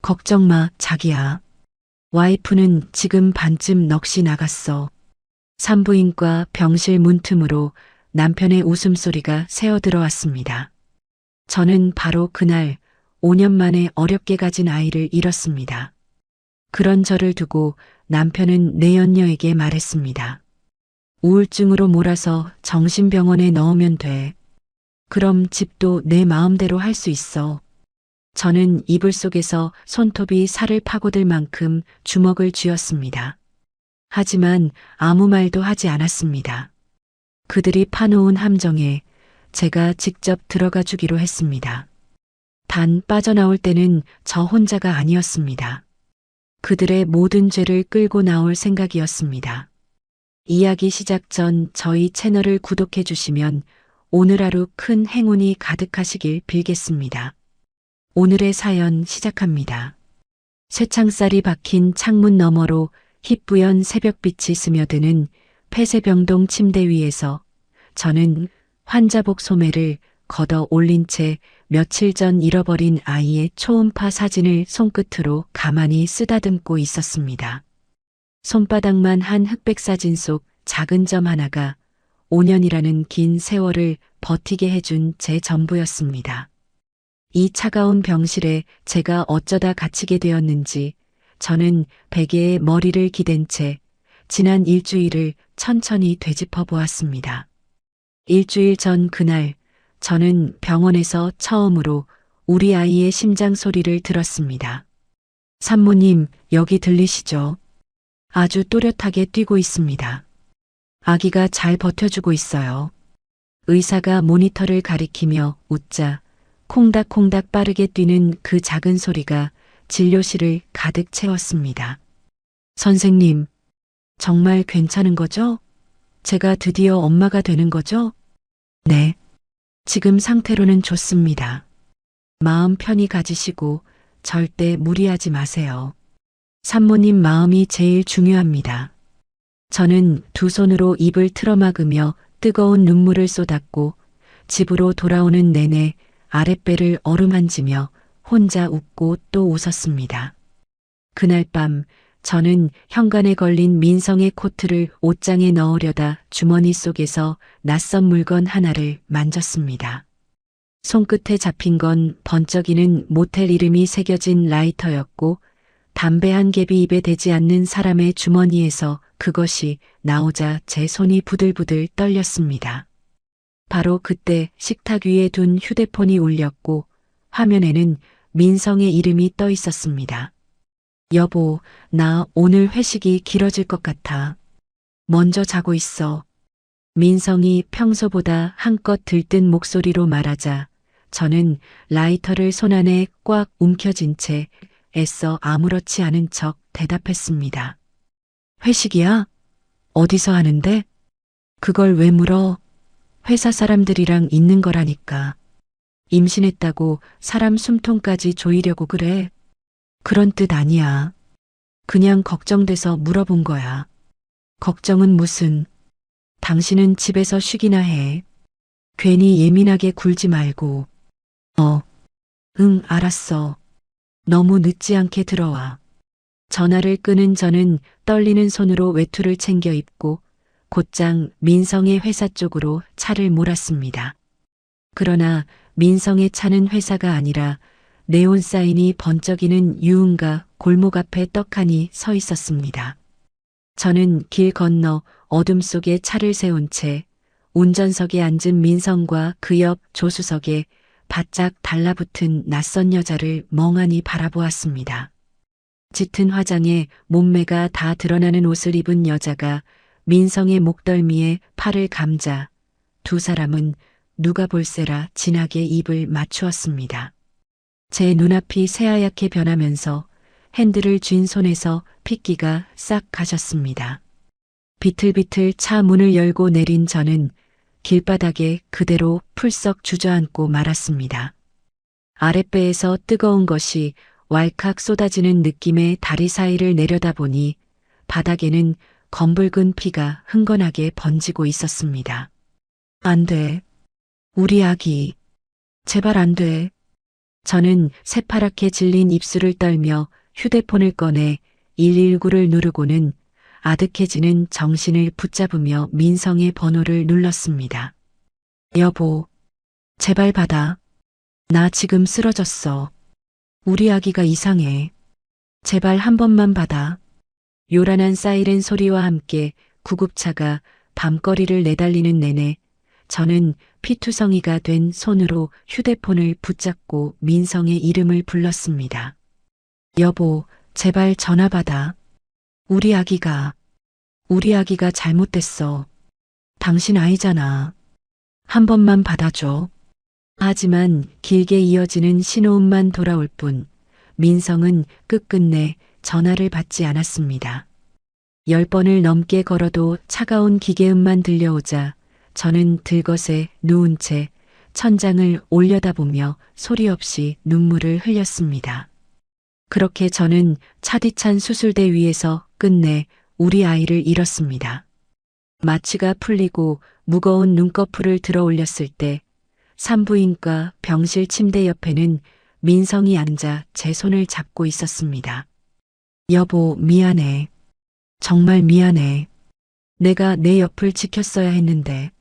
걱정 마, 자기야. 와이프는 지금 반쯤 넋이 나갔어. 산부인과 병실 문틈으로 남편의 웃음소리가 새어 들어왔습니다. 저는 바로 그날 5년 만에 어렵게 가진 아이를 잃었습니다. 그런 저를 두고 남편은 내연녀에게 말했습니다. 우울증으로 몰아서 정신병원에 넣으면 돼. 그럼 집도 내 마음대로 할 수 있어. 저는 이불 속에서 손톱이 살을 파고들 만큼 주먹을 쥐었습니다. 하지만 아무 말도 하지 않았습니다. 그들이 파놓은 함정에 제가 직접 들어가 주기로 했습니다. 단 빠져나올 때는 저 혼자가 아니었습니다. 그들의 모든 죄를 끌고 나올 생각이었습니다. 이야기 시작 전 저희 채널을 구독해 주시면 오늘 하루 큰 행운이 가득하시길 빌겠습니다. 오늘의 사연 시작합니다. 쇠창살이 박힌 창문 너머로 희뿌연 새벽빛이 스며드는 폐쇄병동 침대 위에서 저는 환자복 소매를 걷어 올린 채 며칠 전 잃어버린 아이의 초음파 사진을 손끝으로 가만히 쓰다듬고 있었습니다. 손바닥만 한 흑백 사진 속 작은 점 하나가 5년이라는 긴 세월을 버티게 해준 제 전부였습니다. 이 차가운 병실에 제가 어쩌다 갇히게 되었는지 저는 베개에 머리를 기댄 채 지난 일주일을 천천히 되짚어 보았습니다. 일주일 전 그날 저는 병원에서 처음으로 우리 아이의 심장 소리를 들었습니다. 산모님, 여기 들리시죠? 아주 또렷하게 뛰고 있습니다. 아기가 잘 버텨주고 있어요. 의사가 모니터를 가리키며 웃자 콩닥콩닥 빠르게 뛰는 그 작은 소리가 진료실을 가득 채웠습니다. 선생님, 정말 괜찮은 거죠? 제가 드디어 엄마가 되는 거죠? 네. 지금 상태로는 좋습니다. 마음 편히 가지시고 절대 무리하지 마세요. 산모님 마음이 제일 중요합니다. 저는 두 손으로 입을 틀어막으며 뜨거운 눈물을 쏟았고 집으로 돌아오는 내내 아랫배를 어루만지며 혼자 웃고 또 웃었습니다. 그날 밤 저는 현관에 걸린 민성의 코트를 옷장에 넣으려다 주머니 속에서 낯선 물건 하나를 만졌습니다. 손끝에 잡힌 건 번쩍이는 모텔 이름이 새겨진 라이터였고 담배 한 갭이 입에 대지 않는 사람의 주머니에서 그것이 나오자 제 손이 부들부들 떨렸습니다. 바로 그때 식탁 위에 둔 휴대폰이 울렸고 화면에는 민성의 이름이 떠 있었습니다. 여보, 나 오늘 회식이 길어질 것 같아. 먼저 자고 있어. 민성이 평소보다 한껏 들뜬 목소리로 말하자 저는 라이터를 손안에 꽉 움켜쥔 채 애써 아무렇지 않은 척 대답했습니다. 회식이야? 어디서 하는데? 그걸 왜 물어? 회사 사람들이랑 있는 거라니까. 임신했다고 사람 숨통까지 조이려고 그래? 그런 뜻 아니야. 그냥 걱정돼서 물어본 거야. 걱정은 무슨. 당신은 집에서 쉬기나 해. 괜히 예민하게 굴지 말고. 응, 알았어. 너무 늦지 않게 들어와. 전화를 끄는 저는 떨리는 손으로 외투를 챙겨 입고 곧장 민성의 회사 쪽으로 차를 몰았습니다. 그러나 민성의 차는 회사가 아니라 네온 사인이 번쩍이는 유흥가 골목 앞에 떡하니 서 있었습니다. 저는 길 건너 어둠 속에 차를 세운 채 운전석에 앉은 민성과 그 옆 조수석에 바짝 달라붙은 낯선 여자를 멍하니 바라보았습니다. 짙은 화장에 몸매가 다 드러나는 옷을 입은 여자가 민성의 목덜미에 팔을 감자 두 사람은 누가 볼세라 진하게 입을 맞추었습니다. 제 눈앞이 새하얗게 변하면서 핸들을 쥔 손에서 핏기가 싹 가셨습니다. 비틀비틀 차 문을 열고 내린 저는 길바닥에 그대로 풀썩 주저앉고 말았습니다. 아랫배에서 뜨거운 것이 왈칵 쏟아지는 느낌의 다리 사이를 내려다보니 바닥에는 검붉은 피가 흥건하게 번지고 있었습니다. 안 돼. 우리 아기. 제발 안 돼. 저는 새파랗게 질린 입술을 떨며 휴대폰을 꺼내 119를 누르고는 아득해지는 정신을 붙잡으며 민성의 번호를 눌렀습니다. 여보, 제발 받아. 나 지금 쓰러졌어. 우리 아기가 이상해. 제발 한 번만 받아. 요란한 사이렌 소리와 함께 구급차가 밤거리를 내달리는 내내 저는 피투성이가 된 손으로 휴대폰을 붙잡고 민성의 이름을 불렀습니다. 여보, 제발 전화 받아. 우리 아기가 잘못됐어. 당신 아이잖아. 한 번만 받아줘. 하지만 길게 이어지는 신호음만 돌아올 뿐 민성은 끝끝내 전화를 받지 않았습니다. 10번을 넘게 걸어도 차가운 기계음만 들려오자 저는 들것에 누운 채 천장을 올려다보며 소리 없이 눈물을 흘렸습니다. 그렇게 저는 차디찬 수술대 위에서 끝내 우리 아이를 잃었습니다. 마취가 풀리고 무거운 눈꺼풀을 들어 올렸을 때 산부인과 병실 침대 옆에는 민성이 앉아 제 손을 잡고 있었습니다. 여보, 미안해. 정말 미안해. 내가 내 옆을 지켰어야 했는데.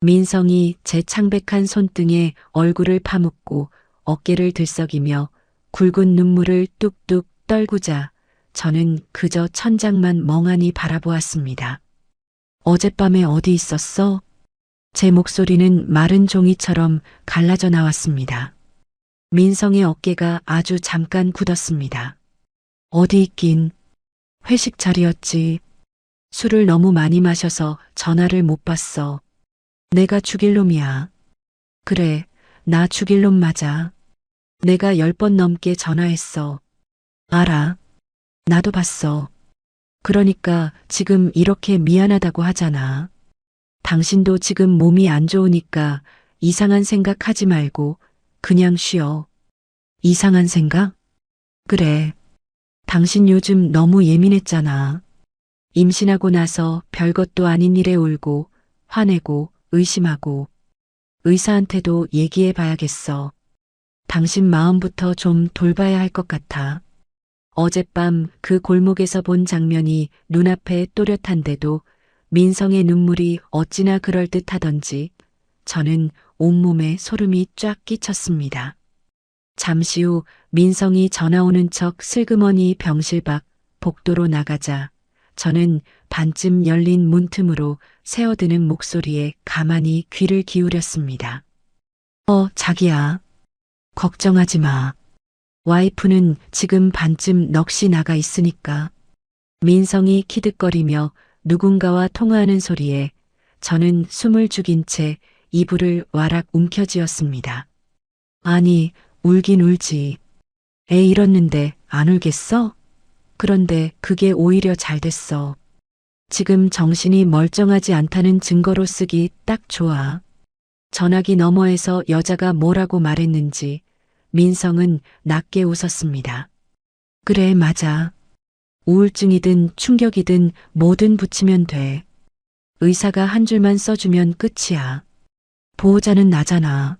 민성이 제 창백한 손등에 얼굴을 파묻고 어깨를 들썩이며 굵은 눈물을 뚝뚝 떨구자 저는 그저 천장만 멍하니 바라보았습니다. 어젯밤에 어디 있었어? 제 목소리는 마른 종이처럼 갈라져 나왔습니다. 민성의 어깨가 아주 잠깐 굳었습니다. 어디 있긴. 회식 자리였지. 술을 너무 많이 마셔서 전화를 못 봤어. 내가 죽일 놈이야. 그래, 나 죽일 놈 맞아. 내가 10번 넘게 전화했어. 알아. 나도 봤어. 그러니까 지금 이렇게 미안하다고 하잖아. 당신도 지금 몸이 안 좋으니까 이상한 생각 하지 말고 그냥 쉬어. 이상한 생각? 그래. 당신 요즘 너무 예민했잖아. 임신하고 나서 별것도 아닌 일에 울고 화내고 의심하고 의사한테도 얘기해 봐야겠어. 당신 마음부터 좀 돌봐야 할 것 같아. 어젯밤 그 골목에서 본 장면이 눈앞에 또렷한데도 민성의 눈물이 어찌나 그럴듯하던지 저는 온몸에 소름이 쫙 끼쳤습니다. 잠시 후 민성이 전화 오는 척 슬그머니 병실 밖 복도로 나가자 저는 반쯤 열린 문틈으로 새어드는 목소리에 가만히 귀를 기울였습니다. 자기야. 걱정하지 마. 와이프는 지금 반쯤 넋이 나가 있으니까. 민성이 키득거리며 누군가와 통화하는 소리에 저는 숨을 죽인 채 이불을 와락 움켜쥐었습니다. 아니, 울긴 울지. 애 잃었는데 안 울겠어? 그런데 그게 오히려 잘 됐어. 지금 정신이 멀쩡하지 않다는 증거로 쓰기 딱 좋아. 전화기 너머에서 여자가 뭐라고 말했는지 민성은 낮게 웃었습니다. 그래, 맞아. 우울증이든 충격이든 뭐든 붙이면 돼. 의사가 한 줄만 써주면 끝이야. 보호자는 나잖아.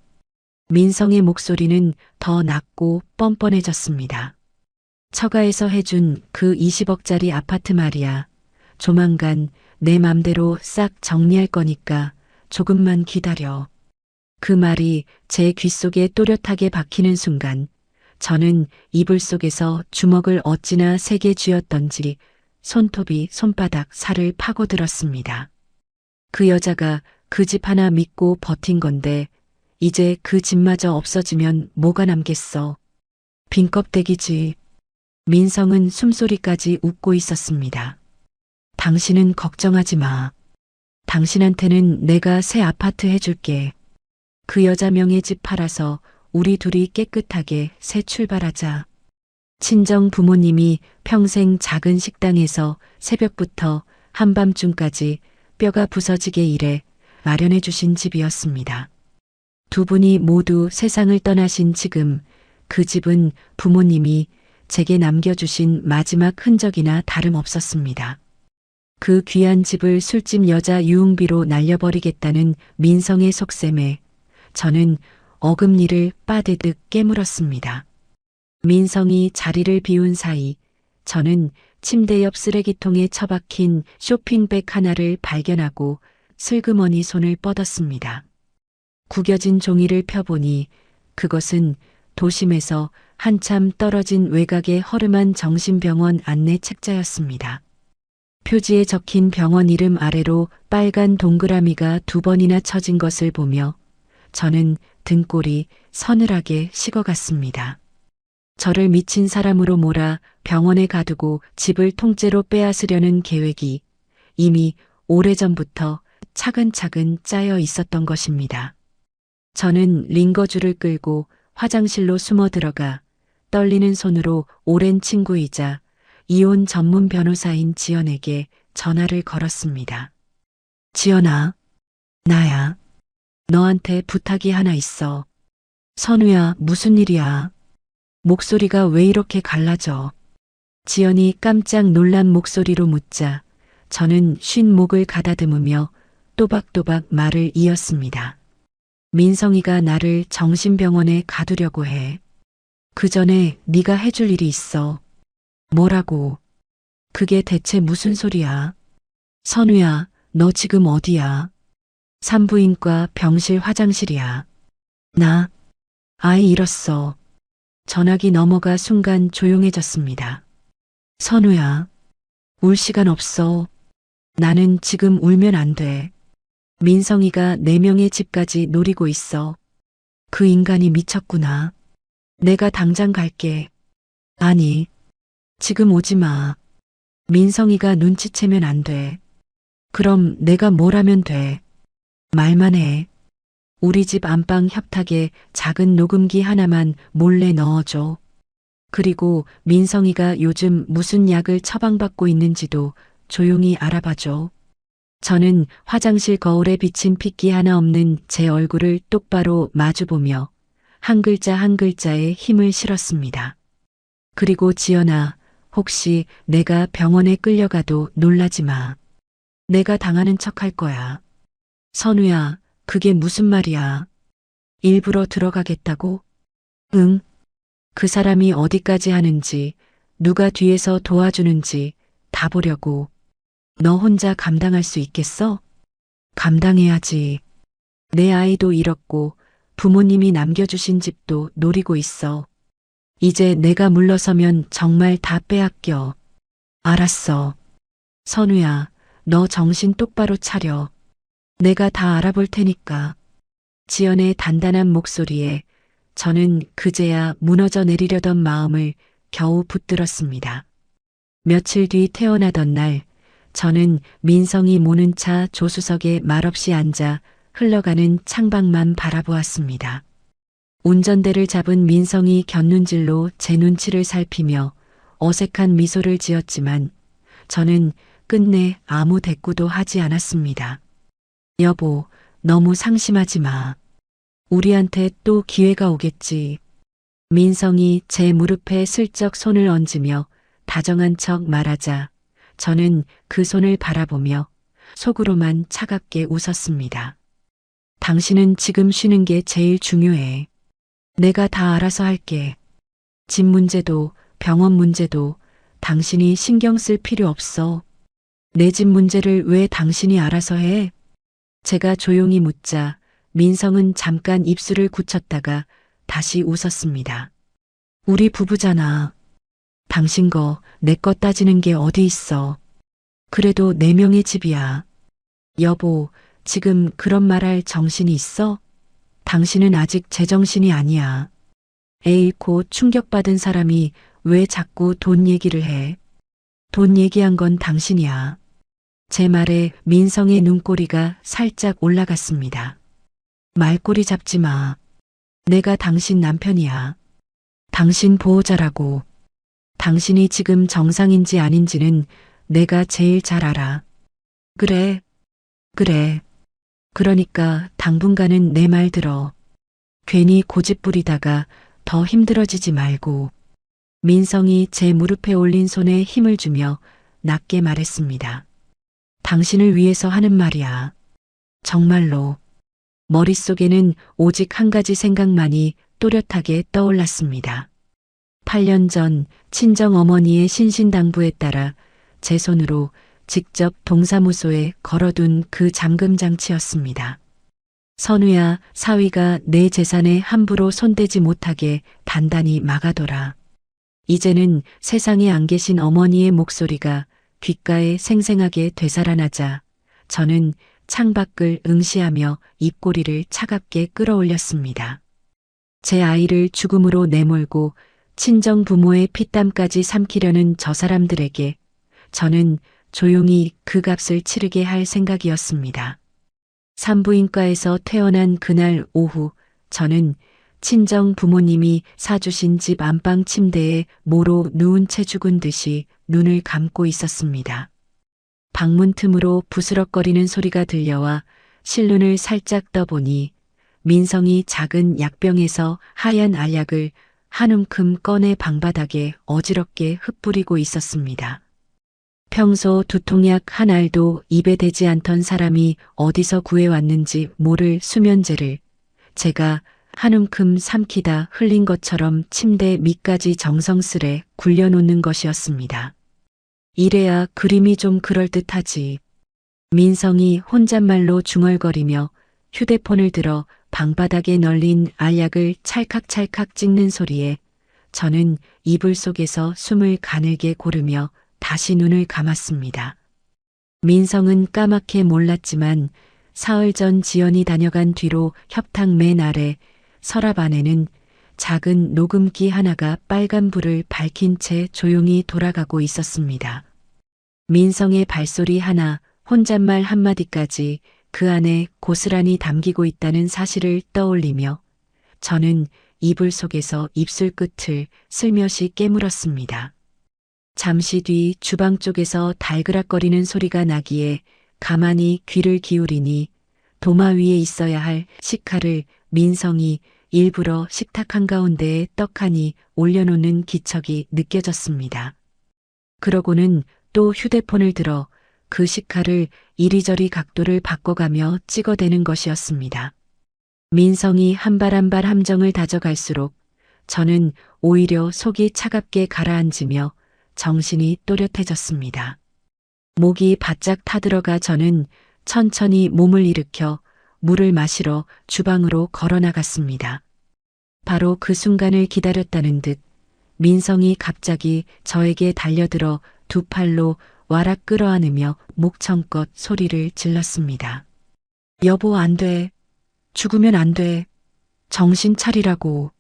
민성의 목소리는 더 낮고 뻔뻔해졌습니다. 처가에서 해준 그 20억짜리 아파트 말이야. 조만간 내 맘대로 싹 정리할 거니까 조금만 기다려. 그 말이 제 귓속에 또렷하게 박히는 순간 저는 이불 속에서 주먹을 어찌나 세게 쥐었던지 손톱이 손바닥 살을 파고들었습니다. 그 여자가 그 집 하나 믿고 버틴 건데 이제 그 집마저 없어지면 뭐가 남겠어. 빈 껍데기지. 민성은 숨소리까지 웃고 있었습니다. 당신은 걱정하지 마. 당신한테는 내가 새 아파트 해줄게. 그 여자 명의 집 팔아서 우리 둘이 깨끗하게 새 출발하자. 친정 부모님이 평생 작은 식당에서 새벽부터 한밤중까지 뼈가 부서지게 일해 마련해 주신 집이었습니다. 두 분이 모두 세상을 떠나신 지금 그 집은 부모님이 제게 남겨주신 마지막 흔적이나 다름없었습니다. 그 귀한 집을 술집 여자 유흥비로 날려버리겠다는 민성의 속셈에 저는 어금니를 빠드득 깨물었습니다. 민성이 자리를 비운 사이 저는 침대 옆 쓰레기통에 처박힌 쇼핑백 하나를 발견하고 슬그머니 손을 뻗었습니다. 구겨진 종이를 펴보니 그것은 도심에서 한참 떨어진 외곽의 허름한 정신병원 안내 책자였습니다. 표지에 적힌 병원 이름 아래로 빨간 동그라미가 2번이나 쳐진 것을 보며 저는 등골이 서늘하게 식어갔습니다. 저를 미친 사람으로 몰아 병원에 가두고 집을 통째로 빼앗으려는 계획이 이미 오래전부터 차근차근 짜여 있었던 것입니다. 저는 링거줄을 끌고 화장실로 숨어 들어가 떨리는 손으로 오랜 친구이자 이혼 전문 변호사인 지연에게 전화를 걸었습니다. 지연아, 나야. 너한테 부탁이 하나 있어. 선우야, 무슨 일이야? 목소리가 왜 이렇게 갈라져? 지연이 깜짝 놀란 목소리로 묻자 저는 쉰 목을 가다듬으며 또박또박 말을 이었습니다. 민성이가 나를 정신병원에 가두려고 해. 그 전에 네가 해줄 일이 있어. 뭐라고? 그게 대체 무슨 소리야? 선우야, 너 지금 어디야? 산부인과 병실 화장실이야. 나 아이 잃었어. 전화기 넘어가 순간 조용해졌습니다. 선우야, 울 시간 없어. 나는 지금 울면 안 돼. 민성이가 4명의 집까지 노리고 있어. 그 인간이 미쳤구나. 내가 당장 갈게. 아니, 지금 오지 마. 민성이가 눈치채면 안 돼. 그럼 내가 뭘 하면 돼? 말만 해. 우리 집 안방 협탁에 작은 녹음기 하나만 몰래 넣어줘. 그리고 민성이가 요즘 무슨 약을 처방받고 있는지도 조용히 알아봐줘. 저는 화장실 거울에 비친 핏기 하나 없는 제 얼굴을 똑바로 마주보며 한 글자 한 글자에 힘을 실었습니다. 그리고 지연아, 혹시 내가 병원에 끌려가도 놀라지 마. 내가 당하는 척 할 거야. 선우야, 그게 무슨 말이야? 일부러 들어가겠다고? 응. 그 사람이 어디까지 하는지, 누가 뒤에서 도와주는지 다 보려고. 너 혼자 감당할 수 있겠어? 감당해야지. 내 아이도 잃었고 부모님이 남겨주신 집도 노리고 있어. 이제 내가 물러서면 정말 다 빼앗겨. 알았어. 선우야, 너 정신 똑바로 차려. 내가 다 알아볼 테니까. 지연의 단단한 목소리에 저는 그제야 무너져 내리려던 마음을 겨우 붙들었습니다. 며칠 뒤 태어나던 날, 저는 민성이 모는 차 조수석에 말없이 앉아 흘러가는 창밖만 바라보았습니다. 운전대를 잡은 민성이 곁눈질로 제 눈치를 살피며 어색한 미소를 지었지만 저는 끝내 아무 대꾸도 하지 않았습니다. 여보, 너무 상심하지 마. 우리한테 또 기회가 오겠지. 민성이 제 무릎에 슬쩍 손을 얹으며 다정한 척 말하자 저는 그 손을 바라보며 속으로만 차갑게 웃었습니다. 당신은 지금 쉬는 게 제일 중요해. 내가 다 알아서 할게. 집 문제도 병원 문제도 당신이 신경 쓸 필요 없어. 내 집 문제를 왜 당신이 알아서 해? 제가 조용히 묻자 민성은 잠깐 입술을 굳혔다가 다시 웃었습니다. 우리 부부잖아. 당신 거, 내 거 따지는 게 어디 있어. 그래도 4명의 집이야. 여보, 지금 그런 말할 정신이 있어? 당신은 아직 제정신이 아니야. 애 잃고 충격받은 사람이 왜 자꾸 돈 얘기를 해? 돈 얘기한 건 당신이야. 제 말에 민성의 눈꼬리가 살짝 올라갔습니다. 말꼬리 잡지 마. 내가 당신 남편이야. 당신 보호자라고. 당신이 지금 정상인지 아닌지는 내가 제일 잘 알아. 그래. 그러니까 당분간은 내 말 들어. 괜히 고집 부리다가 더 힘들어지지 말고. 민성이 제 무릎에 올린 손에 힘을 주며 낮게 말했습니다. 당신을 위해서 하는 말이야. 정말로. 머릿속에는 오직 한 가지 생각만이 또렷하게 떠올랐습니다. 8년 전 친정 어머니의 신신당부에 따라 제 손으로 직접 동사무소에 걸어둔 그 잠금장치였습니다. 선우야, 사위가 내 재산에 함부로 손대지 못하게 단단히 막아둬라. 이제는 세상에 안 계신 어머니의 목소리가 귓가에 생생하게 되살아나자 저는 창밖을 응시하며 입꼬리를 차갑게 끌어올렸습니다. 제 아이를 죽음으로 내몰고 친정 부모의 피땀까지 삼키려는 저 사람들에게 저는 조용히 그 값을 치르게 할 생각이었습니다. 산부인과에서 퇴원한 그날 오후 저는 친정 부모님이 사주신 집 안방 침대에 모로 누운 채 죽은 듯이 눈을 감고 있었습니다. 방문 틈으로 부스럭거리는 소리가 들려와 실눈을 살짝 떠보니 민성이 작은 약병에서 하얀 알약을 한 움큼 꺼내 방바닥에 어지럽게 흩뿌리고 있었습니다. 평소 두통약 한 알도 입에 대지 않던 사람이 어디서 구해왔는지 모를 수면제를 제가 한 움큼 삼키다 흘린 것처럼 침대 밑까지 정성스레 굴려놓는 것이었습니다. 이래야 그림이 좀 그럴듯하지. 민성이 혼잣말로 중얼거리며 휴대폰을 들어 방바닥에 널린 알약을 찰칵찰칵 찍는 소리에 저는 이불 속에서 숨을 가늘게 고르며 다시 눈을 감았습니다. 민성은 까맣게 몰랐지만 사흘 전 지연이 다녀간 뒤로 협탁 맨 아래 서랍 안에는 작은 녹음기 하나가 빨간 불을 밝힌 채 조용히 돌아가고 있었습니다. 민성의 발소리 하나, 혼잣말 한마디까지 그 안에 고스란히 담기고 있다는 사실을 떠올리며 저는 이불 속에서 입술 끝을 슬며시 깨물었습니다. 잠시 뒤 주방 쪽에서 달그락거리는 소리가 나기에 가만히 귀를 기울이니 도마 위에 있어야 할 식칼을 민성이 일부러 식탁 한가운데에 떡하니 올려놓는 기척이 느껴졌습니다. 그러고는 또 휴대폰을 들어 그 식칼을 이리저리 각도를 바꿔가며 찍어대는 것이었습니다. 민성이 한 발 한 발 함정을 다져갈수록 저는 오히려 속이 차갑게 가라앉으며 정신이 또렷해졌습니다. 목이 바짝 타들어가 저는 천천히 몸을 일으켜 물을 마시러 주방으로 걸어 나갔습니다. 바로 그 순간을 기다렸다는 듯 민성이 갑자기 저에게 달려들어 두 팔로 와락 끌어안으며 목청껏 소리를 질렀습니다. 여보, 안 돼. 죽으면 안 돼. 정신 차리라고.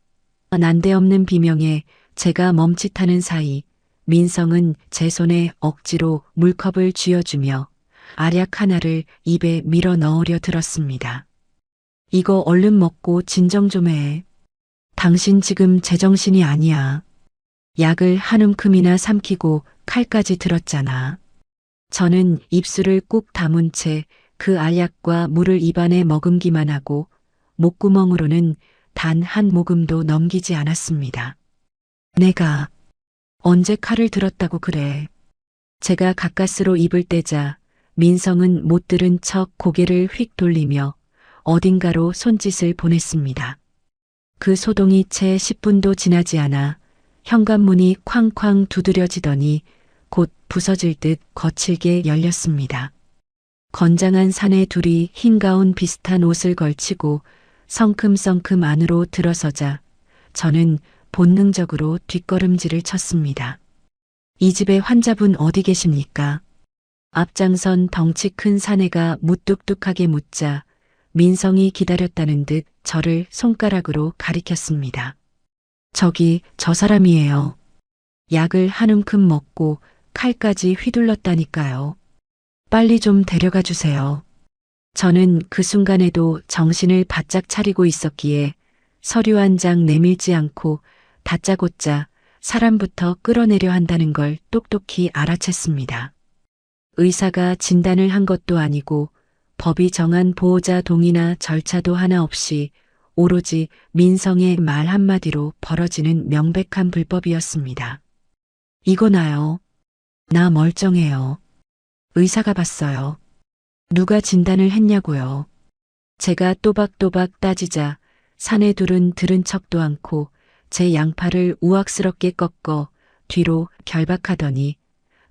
난데없는 비명에 제가 멈칫하는 사이 민성은 제 손에 억지로 물컵을 쥐어주며 알약 하나를 입에 밀어 넣으려 들었습니다. 이거 얼른 먹고 진정 좀 해. 당신 지금 제정신이 아니야. 약을 한 움큼이나 삼키고 칼까지 들었잖아. 저는 입술을 꾹 다문 채 그 알약과 물을 입안에 머금기만 하고 목구멍으로는 단 한 모금도 넘기지 않았습니다. 내가 언제 칼을 들었다고 그래. 제가 가까스로 입을 떼자 민성은 못 들은 척 고개를 휙 돌리며 어딘가로 손짓을 보냈습니다. 그 소동이 채 10분도 지나지 않아 현관문이 쾅쾅 두드려지더니 곧 부서질 듯 거칠게 열렸습니다. 건장한 사내 둘이 흰 가운 비슷한 옷을 걸치고 성큼성큼 안으로 들어서자 저는 본능적으로 뒷걸음질을 쳤습니다. 이 집의 환자분 어디 계십니까? 앞장선 덩치 큰 사내가 무뚝뚝하게 묻자 민성이 기다렸다는 듯 저를 손가락으로 가리켰습니다. 저기 저 사람이에요. 약을 한 움큼 먹고 칼까지 휘둘렀다니까요. 빨리 좀 데려가 주세요. 저는 그 순간에도 정신을 바짝 차리고 있었기에 서류 한 장 내밀지 않고 다짜고짜 사람부터 끌어내려 한다는 걸 똑똑히 알아챘습니다. 의사가 진단을 한 것도 아니고 법이 정한 보호자 동의나 절차도 하나 없이 오로지 민성의 말 한마디로 벌어지는 명백한 불법이었습니다. 이거 나요. 나 멀쩡해요. 의사가 봤어요. 누가 진단을 했냐고요. 제가 또박또박 따지자 사내 둘은 들은 척도 않고 제 양팔을 우악스럽게 꺾어 뒤로 결박하더니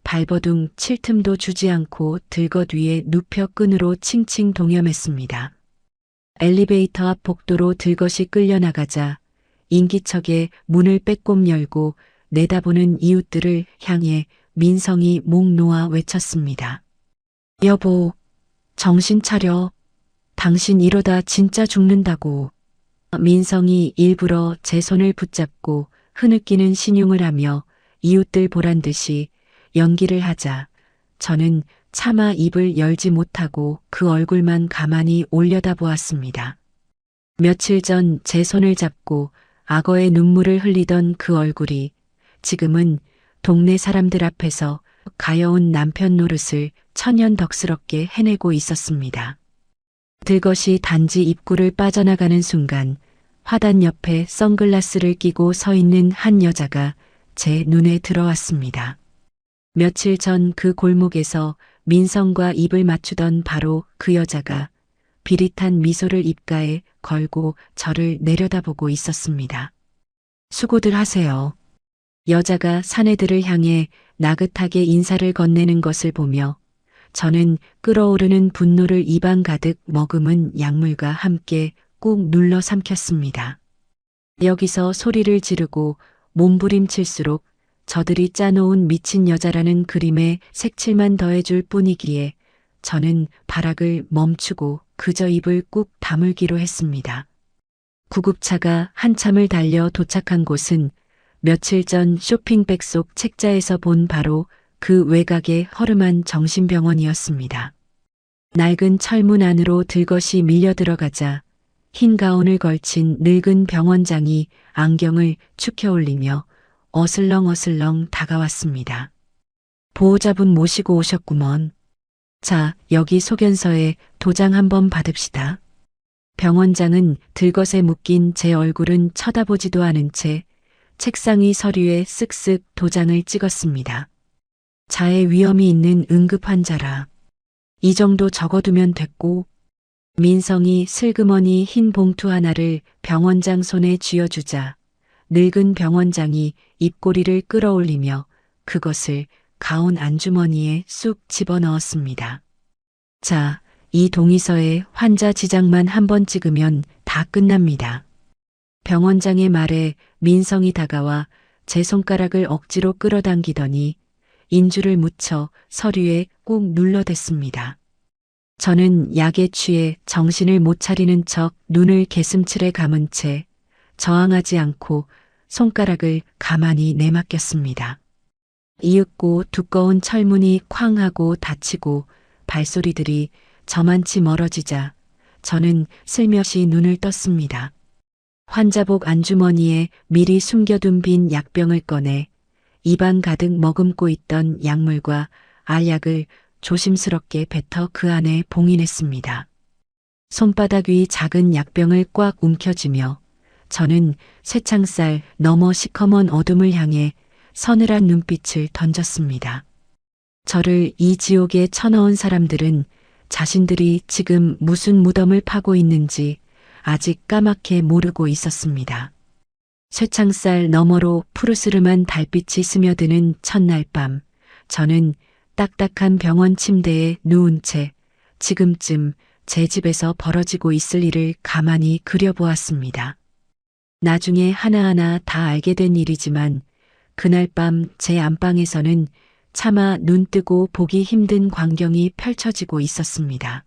발버둥 칠 틈도 주지 않고 들것 위에 눕혀 끈으로 칭칭 동여맸습니다. 엘리베이터 앞 복도로 들것이 끌려나가자 인기척에 문을 빼꼼 열고 내다보는 이웃들을 향해 민성이 목 놓아 외쳤습니다. 여보, 정신 차려. 당신 이러다 진짜 죽는다고. 민성이 일부러 제 손을 붙잡고 흐느끼는 신용을 하며 이웃들 보란 듯이 연기를 하자 저는 차마 입을 열지 못하고 그 얼굴만 가만히 올려다보았습니다. 며칠 전 제 손을 잡고 악어의 눈물을 흘리던 그 얼굴이 지금은 동네 사람들 앞에서 가여운 남편 노릇을 천연덕스럽게 해내고 있었습니다. 들것이 단지 입구를 빠져나가는 순간 화단 옆에 선글라스를 끼고 서 있는 한 여자가 제 눈에 들어왔습니다. 며칠 전 그 골목에서 민성과 입을 맞추던 바로 그 여자가 비릿한 미소를 입가에 걸고 저를 내려다보고 있었습니다. 수고들 하세요. 여자가 사내들을 향해 나긋하게 인사를 건네는 것을 보며 저는 끓어오르는 분노를 입안 가득 머금은 약물과 함께 꾹 눌러 삼켰습니다. 여기서 소리를 지르고 몸부림칠수록 저들이 짜놓은 미친 여자라는 그림에 색칠만 더해줄 뿐이기에 저는 발악을 멈추고 그저 입을 꾹 다물기로 했습니다. 구급차가 한참을 달려 도착한 곳은 며칠 전 쇼핑백 속 책자에서 본 바로 그 외곽의 허름한 정신병원이었습니다. 낡은 철문 안으로 들것이 밀려 들어가자 흰 가운을 걸친 늙은 병원장이 안경을 축혀 올리며 어슬렁어슬렁 다가왔습니다. 보호자분 모시고 오셨구먼. 자, 여기 소견서에 도장 한번 받읍시다. 병원장은 들것에 묶인 제 얼굴은 쳐다보지도 않은 채 책상 위 서류에 쓱쓱 도장을 찍었습니다. 자해 위험이 있는 응급 환자라. 이 정도 적어두면 됐고. 민성이 슬그머니 흰 봉투 하나를 병원장 손에 쥐어주자 늙은 병원장이 입꼬리를 끌어올리며 그것을 가운 안주머니에 쑥 집어넣었습니다. 자, 이 동의서에 환자 지장만 한번 찍으면 다 끝납니다. 병원장의 말에 민성이 다가와 제 손가락을 억지로 끌어당기더니 인주를 묻혀 서류에 꾹 눌러댔습니다. 저는 약에 취해 정신을 못 차리는 척 눈을 개슴츠레 감은 채 저항하지 않고 손가락을 가만히 내맡겼습니다. 이윽고 두꺼운 철문이 쾅 하고 닫히고 발소리들이 저만치 멀어지자 저는 슬며시 눈을 떴습니다. 환자복 안주머니에 미리 숨겨둔 빈 약병을 꺼내 입안 가득 머금고 있던 약물과 알약을 조심스럽게 뱉어 그 안에 봉인했습니다. 손바닥 위 작은 약병을 꽉 움켜쥐며 저는 쇠창살 너머 시커먼 어둠을 향해 서늘한 눈빛을 던졌습니다. 저를 이 지옥에 쳐넣은 사람들은 자신들이 지금 무슨 무덤을 파고 있는지 아직 까맣게 모르고 있었습니다. 쇠창살 너머로 푸르스름한 달빛이 스며드는 첫날 밤, 저는 딱딱한 병원 침대에 누운 채 지금쯤 제 집에서 벌어지고 있을 일을 가만히 그려보았습니다. 나중에 하나하나 다 알게 된 일이지만 그날 밤 제 안방에서는 차마 눈 뜨고 보기 힘든 광경이 펼쳐지고 있었습니다.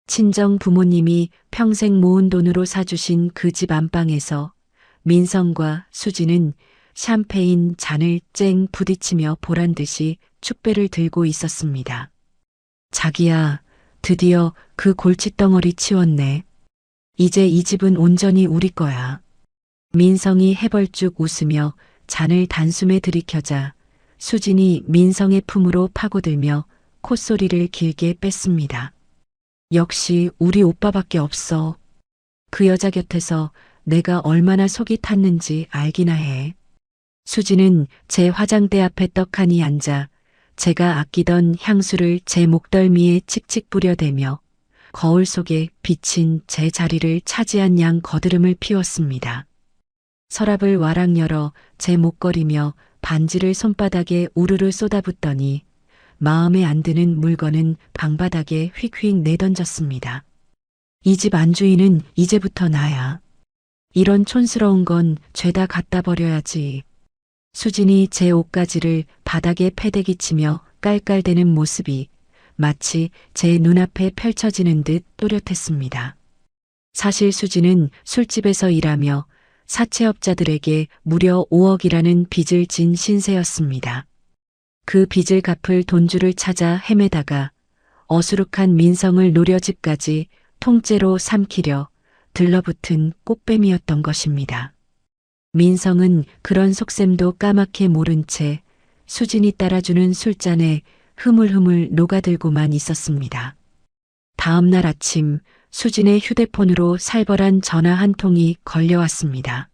친정 부모님이 평생 모은 돈으로 사주신 그 집 안방에서 민성과 수지는 샴페인 잔을 쨍 부딪히며 보란 듯이 축배를 들고 있었습니다. 자기야, 드디어 그 골칫덩어리 치웠네. 이제 이 집은 온전히 우리 거야. 민성이 해벌쭉 웃으며 잔을 단숨에 들이켜자 수진이 민성의 품으로 파고들며 콧소리를 길게 뺐습니다. 역시 우리 오빠밖에 없어. 그 여자 곁에서 내가 얼마나 속이 탔는지 알기나 해. 수지는 제 화장대 앞에 떡하니 앉아 제가 아끼던 향수를 제 목덜미에 칙칙 뿌려대며 거울 속에 비친 제 자리를 차지한 양 거드름을 피웠습니다. 서랍을 와락 열어 제 목걸이며 반지를 손바닥에 우르르 쏟아붓더니 마음에 안 드는 물건은 방바닥에 휙휙 내던졌습니다. 이 집 안주인은 이제부터 나야. 이런 촌스러운 건 죄다 갖다 버려야지. 수진이 제 옷가지를 바닥에 패대기치며 깔깔대는 모습이 마치 제 눈앞에 펼쳐지는 듯 또렷했습니다. 사실 수진은 술집에서 일하며 사채업자들에게 무려 5억이라는 빚을 진 신세였습니다. 그 빚을 갚을 돈줄을 찾아 헤매다가 어수룩한 민성을 노려 집까지 통째로 삼키려 들러붙은 꽃뱀이었던 것입니다. 민성은 그런 속셈도 까맣게 모른 채 수진이 따라주는 술잔에 흐물흐물 녹아들고만 있었습니다. 다음 날 아침 수진의 휴대폰으로 살벌한 전화 한 통이 걸려왔습니다.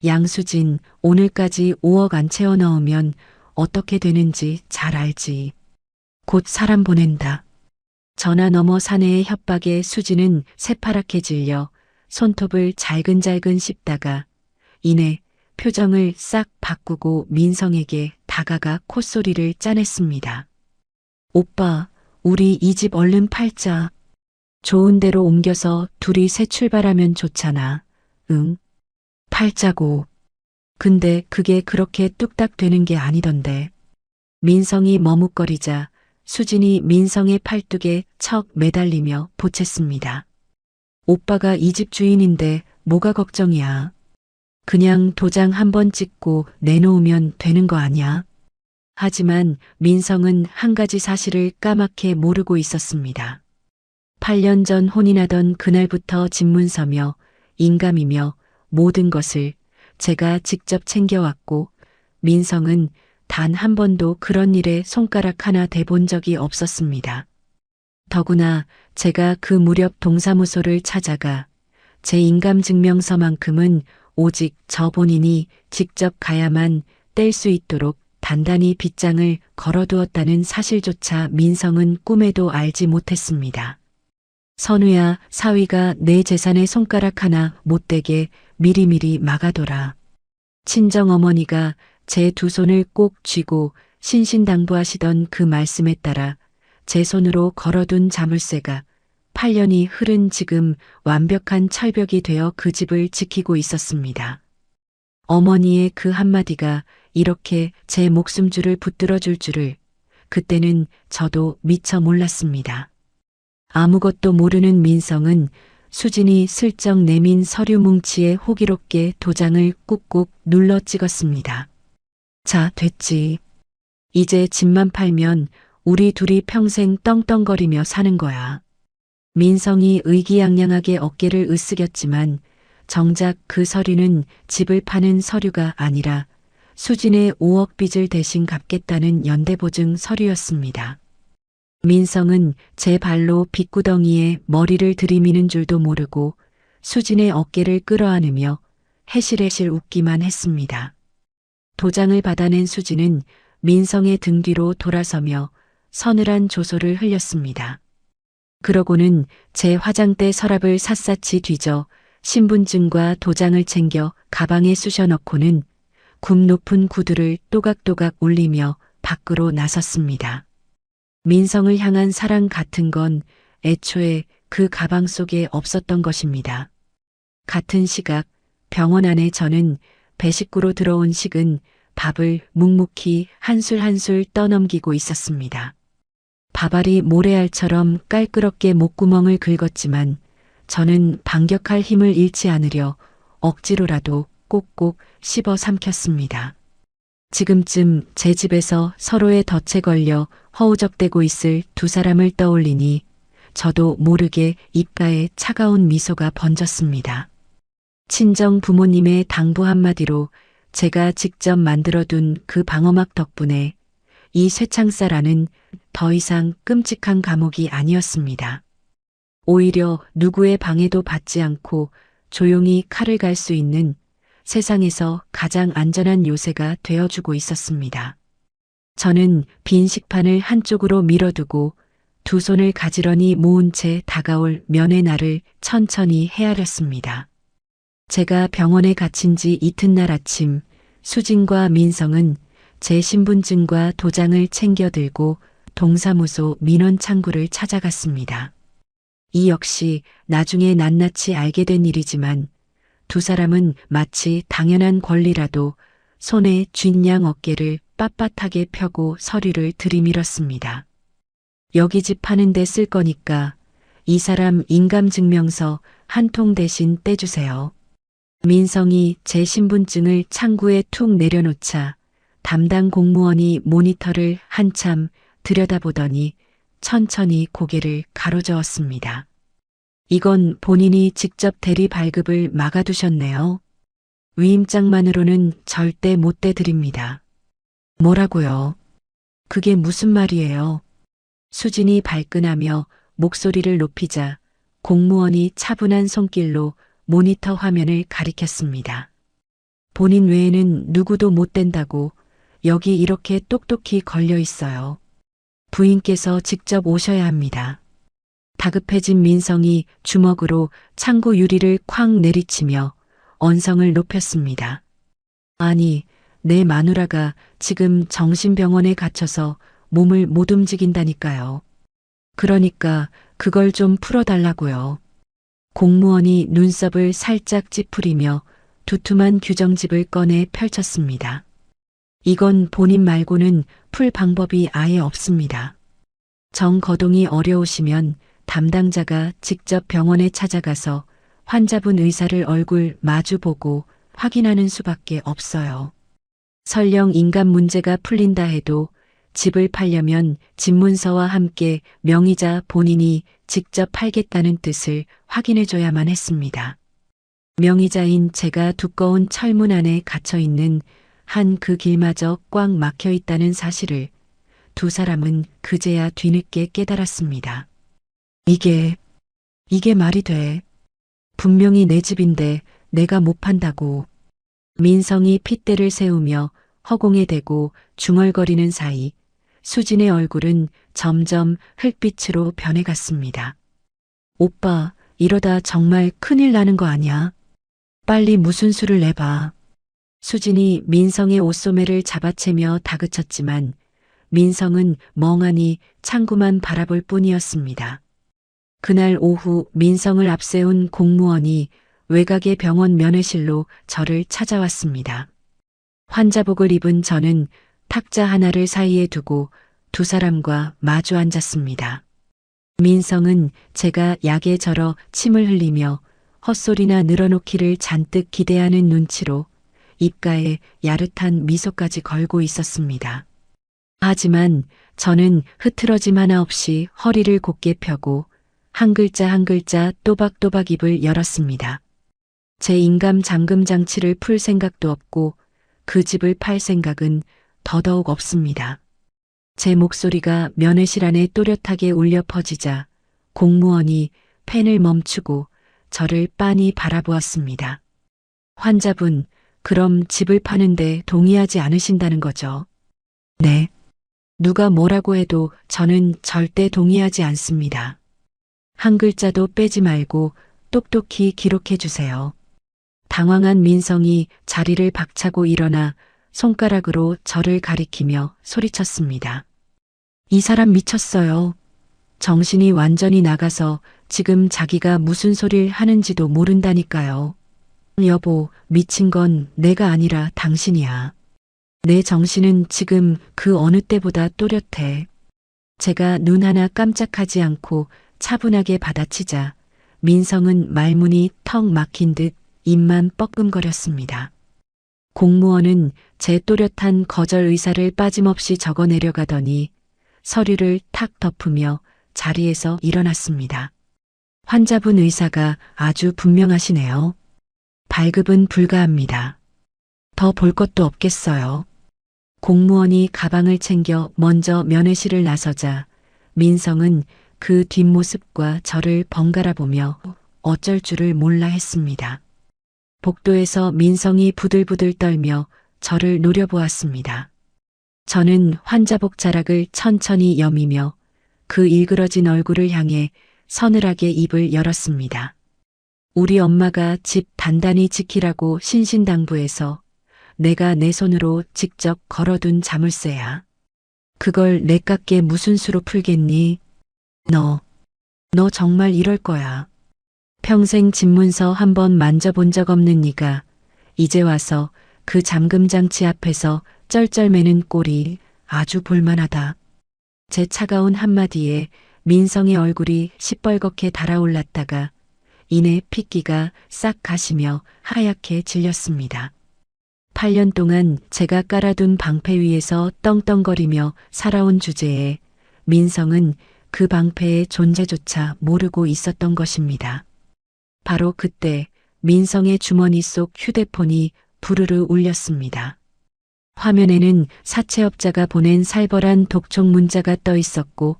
양수진, 오늘까지 5억 안 채워 넣으면 어떻게 되는지 잘 알지. 곧 사람 보낸다. 전화 너머 사내의 협박에 수진은 새파랗게 질려 손톱을 잘근잘근 씹다가 이내 표정을 싹 바꾸고 민성에게 다가가 콧소리를 짜냈습니다. 오빠, 우리 이 집 얼른 팔자. 좋은 데로 옮겨서 둘이 새 출발하면 좋잖아. 응? 팔자고. 근데 그게 그렇게 뚝딱 되는 게 아니던데. 민성이 머뭇거리자 수진이 민성의 팔뚝에 척 매달리며 보챘습니다. 오빠가 이 집 주인인데 뭐가 걱정이야. 그냥 도장 한번 찍고 내놓으면 되는 거 아니야? 하지만 민성은 한 가지 사실을 까맣게 모르고 있었습니다. 8년 전 혼인하던 그날부터 집문서며 인감이며 모든 것을 제가 직접 챙겨왔고 민성은 단 한 번도 그런 일에 손가락 하나 대본 적이 없었습니다. 더구나 제가 그 무렵 동사무소를 찾아가 제 인감증명서만큼은 오직 저 본인이 직접 가야만 뗄 수 있도록 단단히 빗장을 걸어두었다는 사실조차 민성은 꿈에도 알지 못했습니다. 선우야, 사위가 내 재산에 손가락 하나 못 대게 미리미리 막아둬라. 친정어머니가 제 두 손을 꼭 쥐고 신신당부하시던 그 말씀에 따라 제 손으로 걸어둔 자물쇠가 8년이 흐른 지금 완벽한 철벽이 되어 그 집을 지키고 있었습니다. 어머니의 그 한마디가 이렇게 제 목숨줄을 붙들어 줄 줄을 그때는 저도 미처 몰랐습니다. 아무것도 모르는 민성은 수진이 슬쩍 내민 서류 뭉치에 호기롭게 도장을 꾹꾹 눌러 찍었습니다. 자, 됐지. 이제 집만 팔면 우리 둘이 평생 떵떵거리며 사는 거야. 민성이 의기양양하게 어깨를 으쓱였지만 정작 그 서류는 집을 파는 서류가 아니라 수진의 5억 빚을 대신 갚겠다는 연대보증 서류였습니다. 민성은 제 발로 빚구덩이에 머리를 들이미는 줄도 모르고 수진의 어깨를 끌어안으며 해실해실 웃기만 했습니다. 도장을 받아낸 수진은 민성의 등 뒤로 돌아서며 서늘한 조소를 흘렸습니다. 그러고는 제 화장대 서랍을 샅샅이 뒤져 신분증과 도장을 챙겨 가방에 쑤셔 넣고는 굽 높은 구두를 또각또각 울리며 밖으로 나섰습니다. 민성을 향한 사랑 같은 건 애초에 그 가방 속에 없었던 것입니다. 같은 시각 병원 안에 저는 배식구로 들어온 식은 밥을 묵묵히 한술 한술 떠넘기고 있었습니다. 밥알이 모래알처럼 깔끄럽게 목구멍을 긁었지만 저는 반격할 힘을 잃지 않으려 억지로라도 꼭꼭 씹어 삼켰습니다. 지금쯤 제 집에서 서로의 덫에 걸려 허우적대고 있을 두 사람을 떠올리니 저도 모르게 입가에 차가운 미소가 번졌습니다. 친정 부모님의 당부 한마디로 제가 직접 만들어둔 그 방어막 덕분에 이 쇠창살 안은 더 이상 끔찍한 감옥이 아니었습니다. 오히려 누구의 방해도 받지 않고 조용히 칼을 갈 수 있는 세상에서 가장 안전한 요새가 되어주고 있었습니다. 저는 빈 식판을 한쪽으로 밀어두고 두 손을 가지런히 모은 채 다가올 면회 날을 천천히 헤아렸습니다. 제가 병원에 갇힌 지 이튿날 아침 수진과 민성은 제 신분증과 도장을 챙겨 들고 동사무소 민원 창구를 찾아갔습니다. 이 역시 나중에 낱낱이 알게 된 일이지만 두 사람은 마치 당연한 권리라도 손에 쥔 양 어깨를 빳빳하게 펴고 서류를 들이밀었습니다. 여기 집 파는데 쓸 거니까 이 사람 인감증명서 한 통 대신 떼주세요. 민성이 제 신분증을 창구에 툭 내려놓자 담당 공무원이 모니터를 한참 들여다보더니 천천히 고개를 가로저었습니다. 이건 본인이 직접 대리 발급을 막아두셨네요. 위임장만으로는 절대 못 떼드립니다. 뭐라고요? 그게 무슨 말이에요? 수진이 발끈하며 목소리를 높이자 공무원이 차분한 손길로 모니터 화면을 가리켰습니다. 본인 외에는 누구도 못 뗀다고 여기 이렇게 똑똑히 걸려 있어요. 부인께서 직접 오셔야 합니다. 다급해진 민성이 주먹으로 창구 유리를 쾅 내리치며 언성을 높였습니다. 아니, 내 마누라가 지금 정신병원에 갇혀서 몸을 못 움직인다니까요. 그러니까 그걸 좀 풀어달라고요. 공무원이 눈썹을 살짝 찌푸리며 두툼한 규정집을 꺼내 펼쳤습니다. 이건 본인 말고는 풀 방법이 아예 없습니다. 정거동이 어려우시면 담당자가 직접 병원에 찾아가서 환자분 의사를 얼굴 마주보고 확인하는 수밖에 없어요. 설령 인감 문제가 풀린다 해도 집을 팔려면 집문서와 함께 명의자 본인이 직접 팔겠다는 뜻을 확인해줘야만 했습니다. 명의자인 제가 두꺼운 철문 안에 갇혀있는 한 그 길마저 꽉 막혀 있다는 사실을 두 사람은 그제야 뒤늦게 깨달았습니다. 이게 말이 돼. 분명히 내 집인데 내가 못 판다고. 민성이 핏대를 세우며 허공에 대고 중얼거리는 사이 수진의 얼굴은 점점 흙빛으로 변해갔습니다. 오빠, 이러다 정말 큰일 나는 거 아니야? 빨리 무슨 수를 내봐. 수진이 민성의 옷소매를 잡아채며 다그쳤지만 민성은 멍하니 창구만 바라볼 뿐이었습니다. 그날 오후 민성을 앞세운 공무원이 외곽의 병원 면회실로 저를 찾아왔습니다. 환자복을 입은 저는 탁자 하나를 사이에 두고 두 사람과 마주 앉았습니다. 민성은 제가 약에 절어 침을 흘리며 헛소리나 늘어놓기를 잔뜩 기대하는 눈치로 입가에 야릇한 미소까지 걸고 있었습니다. 하지만 저는 흐트러짐 하나 없이 허리를 곧게 펴고 한 글자 한 글자 또박또박 입을 열었습니다. 제 인감 잠금 장치를 풀 생각도 없고 그 집을 팔 생각은 더더욱 없습니다. 제 목소리가 면회실 안에 또렷하게 울려 퍼지자 공무원이 펜을 멈추고 저를 빤히 바라보았습니다. 환자분, 그럼 집을 파는데 동의하지 않으신다는 거죠? 네. 누가 뭐라고 해도 저는 절대 동의하지 않습니다. 한 글자도 빼지 말고 똑똑히 기록해 주세요. 당황한 민성이 자리를 박차고 일어나 손가락으로 저를 가리키며 소리쳤습니다. 이 사람 미쳤어요. 정신이 완전히 나가서 지금 자기가 무슨 소리를 하는지도 모른다니까요. 여보, 미친 건 내가 아니라 당신이야. 내 정신은 지금 그 어느 때보다 또렷해. 제가 눈 하나 깜짝하지 않고 차분하게 받아치자 민성은 말문이 턱 막힌 듯 입만 뻐끔거렸습니다. 공무원은 제 또렷한 거절 의사를 빠짐없이 적어 내려가더니 서류를 탁 덮으며 자리에서 일어났습니다. 환자분 의사가 아주 분명하시네요. 발급은 불가합니다. 더 볼 것도 없겠어요. 공무원이 가방을 챙겨 먼저 면회실을 나서자 민성은 그 뒷모습과 저를 번갈아 보며 어쩔 줄을 몰라 했습니다. 복도에서 민성이 부들부들 떨며 저를 노려보았습니다. 저는 환자복 자락을 천천히 여미며 그 일그러진 얼굴을 향해 서늘하게 입을 열었습니다. 우리 엄마가 집 단단히 지키라고 신신당부해서 내가 내 손으로 직접 걸어둔 자물쇠야. 그걸 내 깎게 무슨 수로 풀겠니? 너 정말 이럴 거야. 평생 집문서 한 번 만져본 적 없는 네가 이제 와서 그 잠금 장치 앞에서 쩔쩔매는 꼴이 아주 볼만하다. 제 차가운 한마디에 민성의 얼굴이 시뻘겋게 달아올랐다가 이내 핏기가 싹 가시며 하얗게 질렸습니다. 8년 동안 제가 깔아둔 방패 위에서 떵떵거리며 살아온 주제에 민성은 그 방패의 존재조차 모르고 있었던 것입니다. 바로 그때 민성의 주머니 속 휴대폰이 부르르 울렸습니다. 화면에는 사채업자가 보낸 살벌한 독촉 문자가 떠 있었고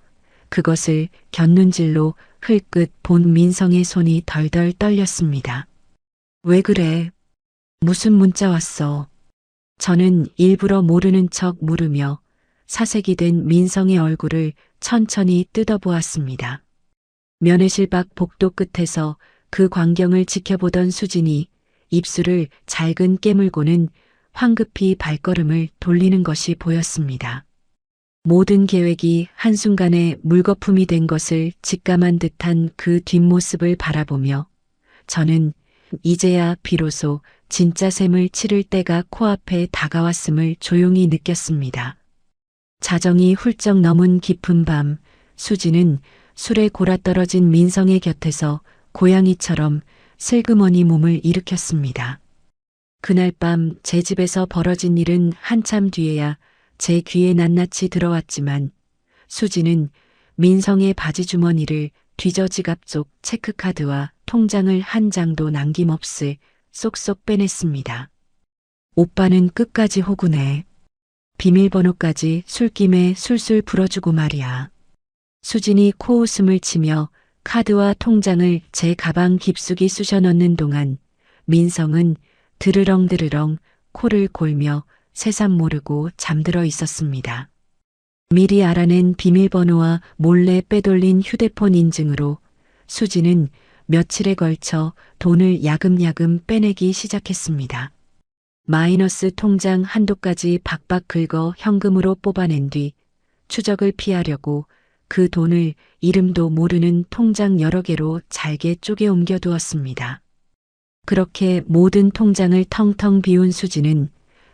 그것을 곁눈질로 흘끗 본 민성의 손이 덜덜 떨렸습니다. 왜 그래? 무슨 문자 왔어? 저는 일부러 모르는 척 물으며 사색이 된 민성의 얼굴을 천천히 뜯어보았습니다. 면회실 밖 복도 끝에서 그 광경을 지켜보던 수진이 입술을 잘근 깨물고는 황급히 발걸음을 돌리는 것이 보였습니다. 모든 계획이 한순간에 물거품이 된 것을 직감한 듯한 그 뒷모습을 바라보며 저는 이제야 비로소 진짜 셈을 치를 때가 코앞에 다가왔음을 조용히 느꼈습니다. 자정이 훌쩍 넘은 깊은 밤, 수지는 술에 골아떨어진 민성의 곁에서 고양이처럼 슬그머니 몸을 일으켰습니다. 그날 밤 제 집에서 벌어진 일은 한참 뒤에야 제 귀에 낱낱이 들어왔지만 수지는 민성의 바지 주머니를 뒤져 지갑 속 체크카드와 통장을 한 장도 남김없이 쏙쏙 빼냈습니다. 오빠는 끝까지 호구네. 비밀번호까지 술김에 술술 불어주고 말이야. 수진이 코웃음을 치며 카드와 통장을 제 가방 깊숙이 쑤셔 넣는 동안 민성은 드르렁드르렁 코를 골며 새삼 모르고 잠들어 있었습니다. 미리 알아낸 비밀번호와 몰래 빼돌린 휴대폰 인증으로 수지는 며칠에 걸쳐 돈을 야금야금 빼내기 시작했습니다. 마이너스 통장 한도까지 박박 긁어 현금으로 뽑아낸 뒤 추적을 피하려고 그 돈을 이름도 모르는 통장 여러 개로 잘게 쪼개 옮겨두었습니다. 그렇게 모든 통장을 텅텅 비운 수지는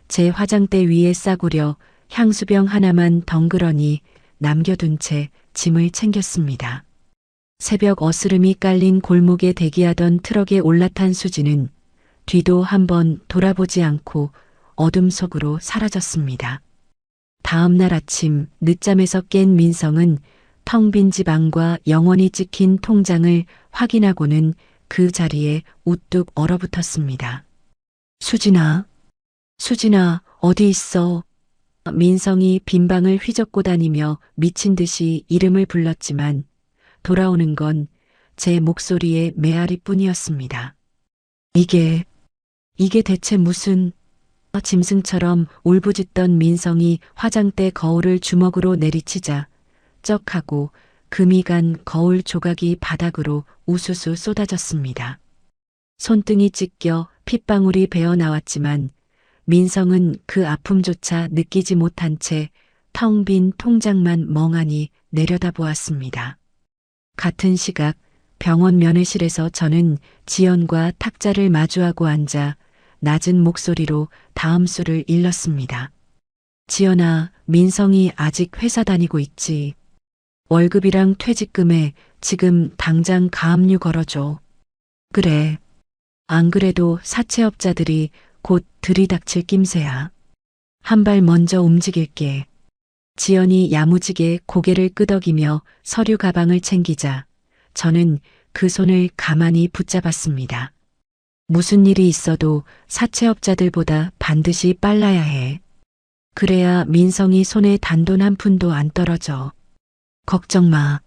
제 화장대 위에 싸구려 향수병 하나만 덩그러니 남겨둔 채 짐을 챙겼습니다. 새벽 어스름이 깔린 골목에 대기하던 트럭에 올라탄 수지는 뒤도 한번 돌아보지 않고 어둠 속으로 사라졌습니다. 다음 날 아침 늦잠에서 깬 민성은 텅 빈 집 안과 영원히 찍힌 통장을 확인하고는 그 자리에 우뚝 얼어붙었습니다. 수진아, 어디 있어? 민성이 빈방을 휘젓고 다니며 미친 듯이 이름을 불렀지만 돌아오는 건 제 목소리의 메아리뿐이었습니다. 이게 대체 무슨... 짐승처럼 울부짖던 민성이 화장대 거울을 주먹으로 내리치자 쩍 하고 금이 간 거울 조각이 바닥으로 우수수 쏟아졌습니다. 손등이 찢겨 핏방울이 배어 나왔지만 민성은 그 아픔조차 느끼지 못한 채 텅 빈 통장만 멍하니 내려다보았습니다. 같은 시각 병원 면회실에서 저는 지연과 탁자를 마주하고 앉아 낮은 목소리로 다음 수를 일렀습니다. 지연아, 민성이 아직 회사 다니고 있지. 월급이랑 퇴직금에 지금 당장 가압류 걸어줘. 그래. 안 그래도 사채업자들이 곧 들이닥칠 낌새야. 한 발 먼저 움직일게. 지연이 야무지게 고개를 끄덕이며 서류 가방을 챙기자 저는 그 손을 가만히 붙잡았습니다. 무슨 일이 있어도 사채업자들보다 반드시 빨라야 해. 그래야 민성이 손에 단돈 한 푼도 안 떨어져. 걱정 마.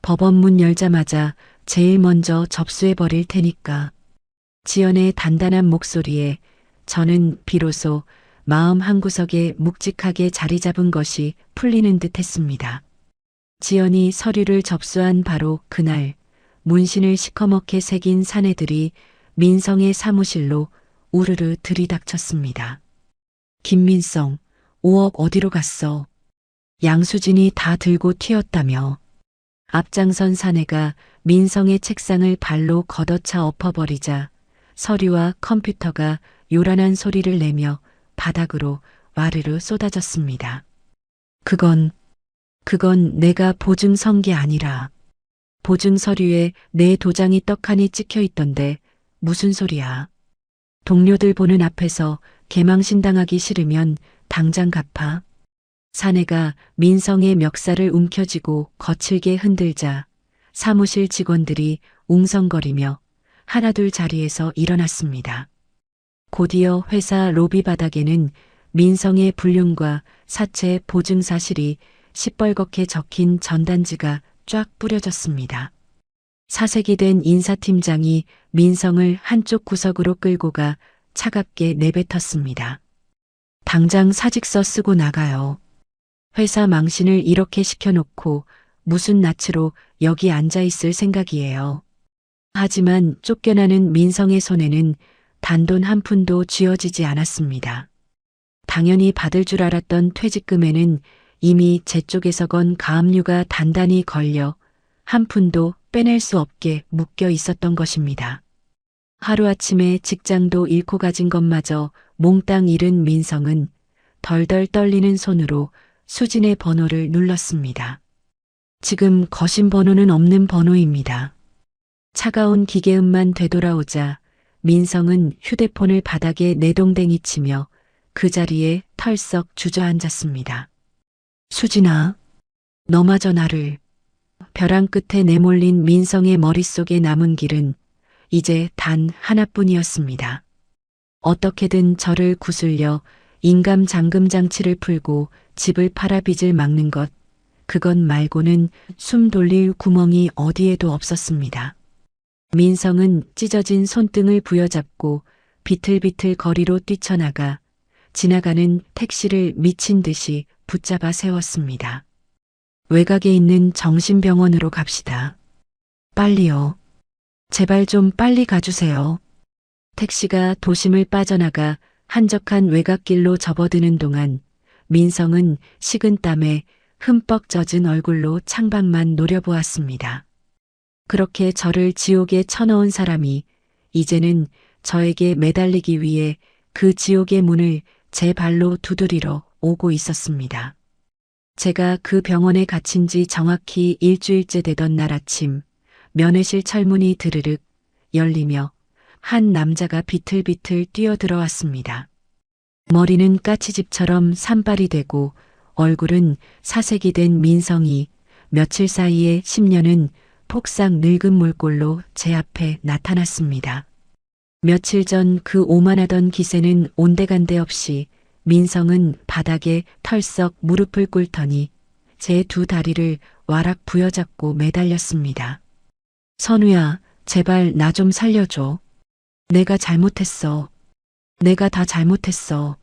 법원 문 열자마자 제일 먼저 접수해 버릴 테니까. 지연의 단단한 목소리에 저는 비로소 마음 한구석에 묵직하게 자리 잡은 것이 풀리는 듯 했습니다. 지연이 서류를 접수한 바로 그날 문신을 시커멓게 새긴 사내들이 민성의 사무실로 우르르 들이닥쳤습니다. 김민성, 5억 어디로 갔어? 양수진이 다 들고 튀었다며. 앞장선 사내가 민성의 책상을 발로 걷어차 엎어버리자 서류와 컴퓨터가 요란한 소리를 내며 바닥으로 와르르 쏟아졌습니다. 그건 내가 보증 선 게 아니라 보증 서류에 내 도장이 떡하니 찍혀 있던데 무슨 소리야. 동료들 보는 앞에서 개망신당하기 싫으면 당장 갚아. 사내가 민성의 멱살을 움켜쥐고 거칠게 흔들자 사무실 직원들이 웅성거리며 하나둘 자리에서 일어났습니다. 곧이어 회사 로비 바닥에는 민성의 불륜과 사체 보증 사실이 시뻘겋게 적힌 전단지가 쫙 뿌려졌습니다. 사색이 된 인사팀장이 민성을 한쪽 구석으로 끌고 가 차갑게 내뱉었습니다. 당장 사직서 쓰고 나가요. 회사 망신을 이렇게 시켜놓고 무슨 낯으로 여기 앉아 있을 생각이에요. 하지만 쫓겨나는 민성의 손에는 단돈 한 푼도 쥐어지지 않았습니다. 당연히 받을 줄 알았던 퇴직금에는 이미 제 쪽에서 건 가압류가 단단히 걸려 한 푼도 빼낼 수 없게 묶여 있었던 것입니다. 하루아침에 직장도 잃고 가진 것마저 몽땅 잃은 민성은 덜덜 떨리는 손으로 수진의 번호를 눌렀습니다. 지금 거신 번호는 없는 번호입니다. 차가운 기계음만 되돌아오자 민성은 휴대폰을 바닥에 내동댕이 치며 그 자리에 털썩 주저앉았습니다. 수진아, 너마저 나를. 벼랑 끝에 내몰린 민성의 머릿속에 남은 길은 이제 단 하나뿐이었습니다. 어떻게든 저를 구슬려 인감 잠금 장치를 풀고 집을 팔아 빚을 막는 것, 그것 말고는 숨 돌릴 구멍이 어디에도 없었습니다. 민성은 찢어진 손등을 부여잡고 비틀비틀 거리로 뛰쳐나가 지나가는 택시를 미친 듯이 붙잡아 세웠습니다. 외곽에 있는 정신병원으로 갑시다. 빨리요. 제발 좀 빨리 가주세요. 택시가 도심을 빠져나가 한적한 외곽길로 접어드는 동안 민성은 식은 땀에 흠뻑 젖은 얼굴로 창밖만 노려보았습니다. 그렇게 저를 지옥에 쳐넣은 사람이 이제는 저에게 매달리기 위해 그 지옥의 문을 제 발로 두드리러 오고 있었습니다. 제가 그 병원에 갇힌 지 정확히 일주일째 되던 날 아침, 면회실 철문이 드르륵 열리며 한 남자가 비틀비틀 뛰어들어왔습니다. 머리는 까치집처럼 산발이 되고 얼굴은 사색이 된 민성이 며칠 사이에 10년은 폭삭 늙은 물꼴로 제 앞에 나타났습니다. 며칠 전 그 오만하던 기세는 온데간데 없이 민성은 바닥에 털썩 무릎을 꿇더니 제 두 다리를 와락 부여잡고 매달렸습니다. 선우야, 제발 나 좀 살려줘. 내가 잘못했어. 내가 다 잘못했어.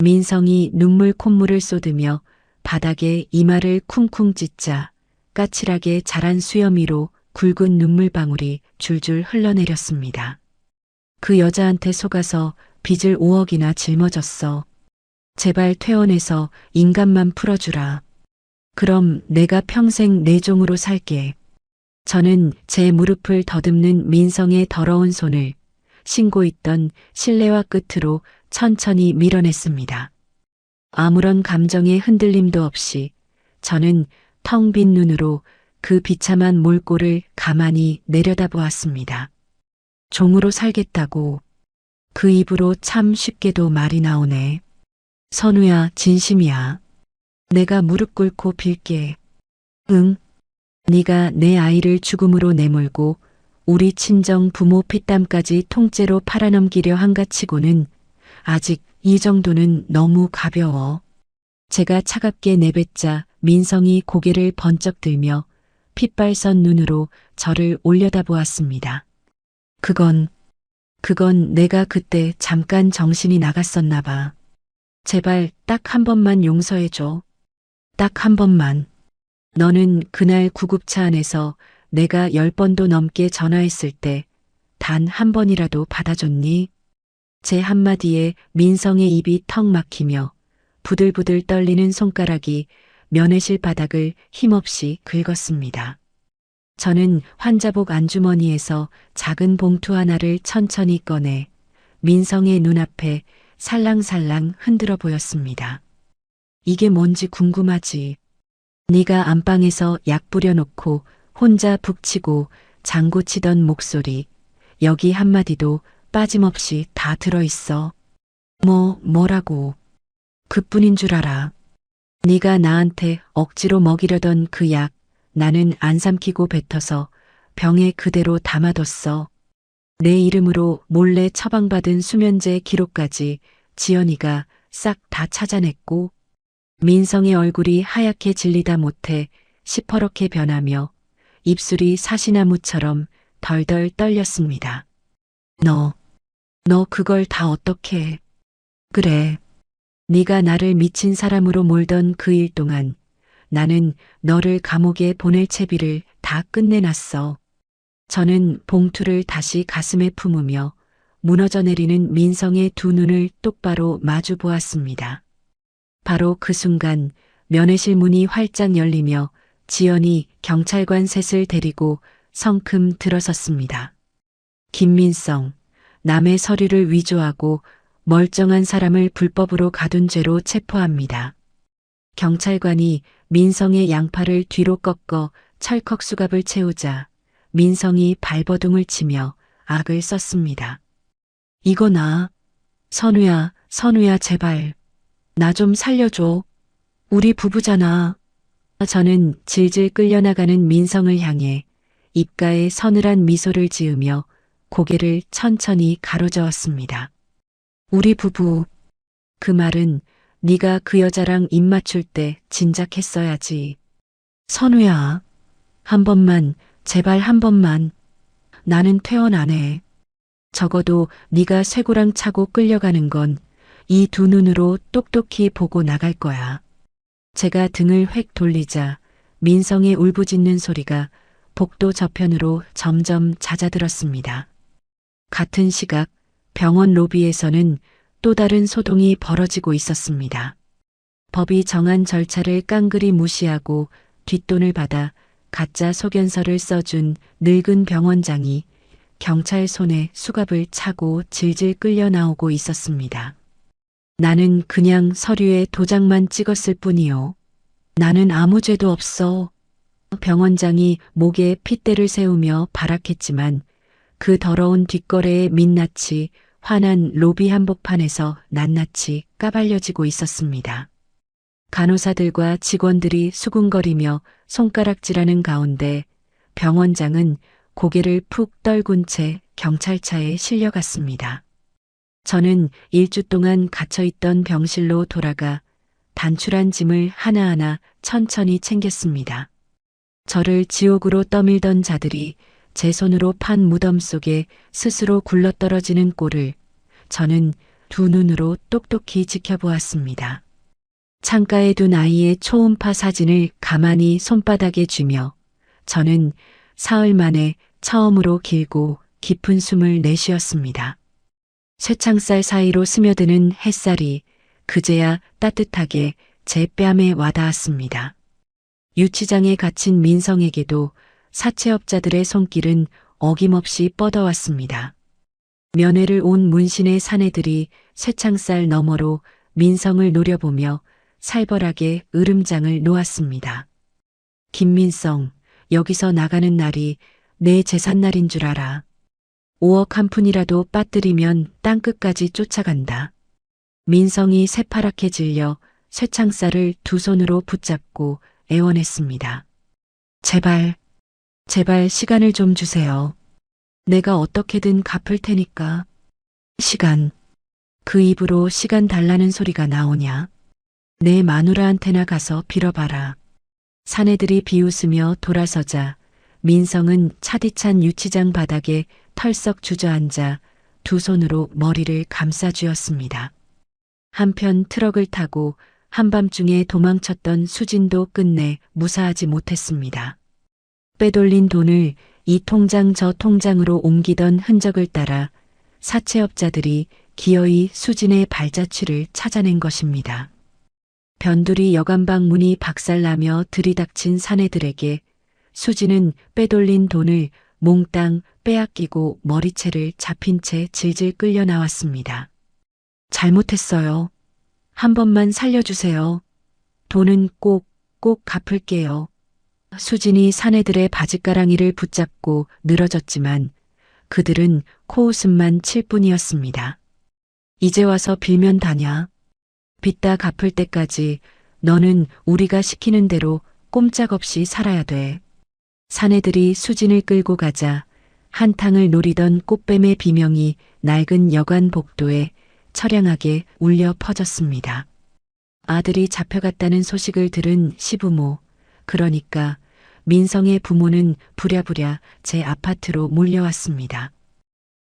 민성이 눈물 콧물을 쏟으며 바닥에 이마를 쿵쿵 찢자 까칠하게 자란 수염 위로 굵은 눈물방울이 줄줄 흘러내렸습니다. 그 여자한테 속아서 빚을 5억이나 짊어졌어. 제발 퇴원해서 인간만 풀어주라. 그럼 내가 평생 내 종으로 살게. 저는 제 무릎을 더듬는 민성의 더러운 손을 신고 있던 실내화 끝으로 천천히 밀어냈습니다. 아무런 감정의 흔들림도 없이 저는 텅 빈 눈으로 그 비참한 몰골을 가만히 내려다보았습니다. 종으로 살겠다고. 그 입으로 참 쉽게도 말이 나오네. 선우야, 진심이야. 내가 무릎 꿇고 빌게. 응. 네가 내 아이를 죽음으로 내몰고 우리 친정 부모 피땀까지 통째로 팔아넘기려 한가치고는 아직 이 정도는 너무 가벼워. 제가 차갑게 내뱉자 민성이 고개를 번쩍 들며 핏발선 눈으로 저를 올려다보았습니다. 그건 내가 그때 잠깐 정신이 나갔었나 봐. 제발 딱 한 번만 용서해줘. 딱 한 번만. 너는 그날 구급차 안에서 내가 10번도 넘게 전화했을 때 단 한 번이라도 받아줬니? 제 한마디에 민성의 입이 턱 막히며 부들부들 떨리는 손가락이 면회실 바닥을 힘없이 긁었습니다. 저는 환자복 안주머니에서 작은 봉투 하나를 천천히 꺼내 민성의 눈앞에 살랑살랑 흔들어 보였습니다. 이게 뭔지 궁금하지? 네가 안방에서 약 뿌려놓고 혼자 북치고 장구치던 목소리, 여기 한마디도 빠짐없이 다 들어있어. 뭐라고? 그뿐인 줄 알아. 네가 나한테 억지로 먹이려던 그 약, 나는 안 삼키고 뱉어서 병에 그대로 담아뒀어. 내 이름으로 몰래 처방받은 수면제 기록까지 지연이가 싹 다 찾아냈고, 민성의 얼굴이 하얗게 질리다 못해 시퍼렇게 변하며 입술이 사시나무처럼 덜덜 떨렸습니다. 너 그걸 다 어떻게 해? 그래. 네가 나를 미친 사람으로 몰던 그 일 동안 나는 너를 감옥에 보낼 채비를 다 끝내놨어. 저는 봉투를 다시 가슴에 품으며 무너져 내리는 민성의 두 눈을 똑바로 마주 보았습니다. 바로 그 순간 면회실 문이 활짝 열리며 지연이 경찰관 셋을 데리고 성큼 들어섰습니다. 김민성, 남의 서류를 위조하고 멀쩡한 사람을 불법으로 가둔 죄로 체포합니다. 경찰관이 민성의 양팔을 뒤로 꺾어 철컥 수갑을 채우자 민성이 발버둥을 치며 악을 썼습니다. 이거 나. 선우야 제발. 나 좀 살려줘. 우리 부부잖아. 저는 질질 끌려나가는 민성을 향해 입가에 서늘한 미소를 지으며 고개를 천천히 가로저었습니다. 우리 부부. 그 말은 네가 그 여자랑 입 맞출 때 진작했어야지. 선우야. 한 번만, 제발 한 번만. 나는 퇴원 안 해. 적어도 네가 쇠고랑 차고 끌려가는 건 이 두 눈으로 똑똑히 보고 나갈 거야. 제가 등을 획 돌리자 민성의 울부짖는 소리가 복도 저편으로 점점 잦아들었습니다. 같은 시각 병원 로비에서는 또 다른 소동이 벌어지고 있었습니다. 법이 정한 절차를 깡그리 무시하고 뒷돈을 받아 가짜 소견서를 써준 늙은 병원장이 경찰 손에 수갑을 차고 질질 끌려 나오고 있었습니다. 나는 그냥 서류에 도장만 찍었을 뿐이요. 나는 아무 죄도 없어. 병원장이 목에 핏대를 세우며 발악했지만 그 더러운 뒷거래의 민낯이 환한 로비 한복판에서 낱낱이 까발려지고 있었습니다. 간호사들과 직원들이 수군거리며 손가락질하는 가운데 병원장은 고개를 푹 떨군 채 경찰차에 실려갔습니다. 저는 일주 동안 갇혀있던 병실로 돌아가 단출한 짐을 하나하나 천천히 챙겼습니다. 저를 지옥으로 떠밀던 자들이 제 손으로 판 무덤 속에 스스로 굴러떨어지는 꼴을 저는 두 눈으로 똑똑히 지켜보았습니다. 창가에 둔 아이의 초음파 사진을 가만히 손바닥에 쥐며 저는 사흘 만에 처음으로 길고 깊은 숨을 내쉬었습니다. 쇠창살 사이로 스며드는 햇살이 그제야 따뜻하게 제 뺨에 와닿았습니다. 유치장에 갇힌 민성에게도 사채업자들의 손길은 어김없이 뻗어왔습니다. 면회를 온 문신의 사내들이 쇠창살 너머로 민성을 노려보며 살벌하게 으름장을 놓았습니다. 김민성, 여기서 나가는 날이 내 재산날인 줄 알아. 5억 한 푼이라도 빠뜨리면 땅끝까지 쫓아간다. 민성이 새파랗게 질려 쇠창살을 두 손으로 붙잡고 애원했습니다. 제발 시간을 좀 주세요. 내가 어떻게든 갚을 테니까. 시간. 그 입으로 시간 달라는 소리가 나오냐? 내 마누라한테나 가서 빌어봐라. 사내들이 비웃으며 돌아서자 민성은 차디찬 유치장 바닥에 털썩 주저앉아 두 손으로 머리를 감싸 쥐었습니다. 한편 트럭을 타고 한밤중에 도망쳤던 수진도 끝내 무사하지 못했습니다. 빼돌린 돈을 이 통장 저 통장으로 옮기던 흔적을 따라 사채업자들이 기어이 수진의 발자취를 찾아낸 것입니다. 변두리 여관방 문이 박살나며 들이닥친 사내들에게 수진은 빼돌린 돈을 몽땅 빼앗기고 머리채를 잡힌 채 질질 끌려 나왔습니다. 잘못했어요. 한 번만 살려주세요. 돈은 꼭 갚을게요. 수진이 사내들의 바짓가랑이를 붙잡고 늘어졌지만 그들은 코웃음만 칠 뿐이었습니다. 이제 와서 빌면 다냐? 빚다 갚을 때까지 너는 우리가 시키는 대로 꼼짝없이 살아야 돼. 사내들이 수진을 끌고 가자 한탕을 노리던 꽃뱀의 비명이 낡은 여관 복도에 처량하게 울려 퍼졌습니다. 아들이 잡혀갔다는 소식을 들은 시부모, 그러니까 민성의 부모는 부랴부랴 제 아파트로 몰려왔습니다.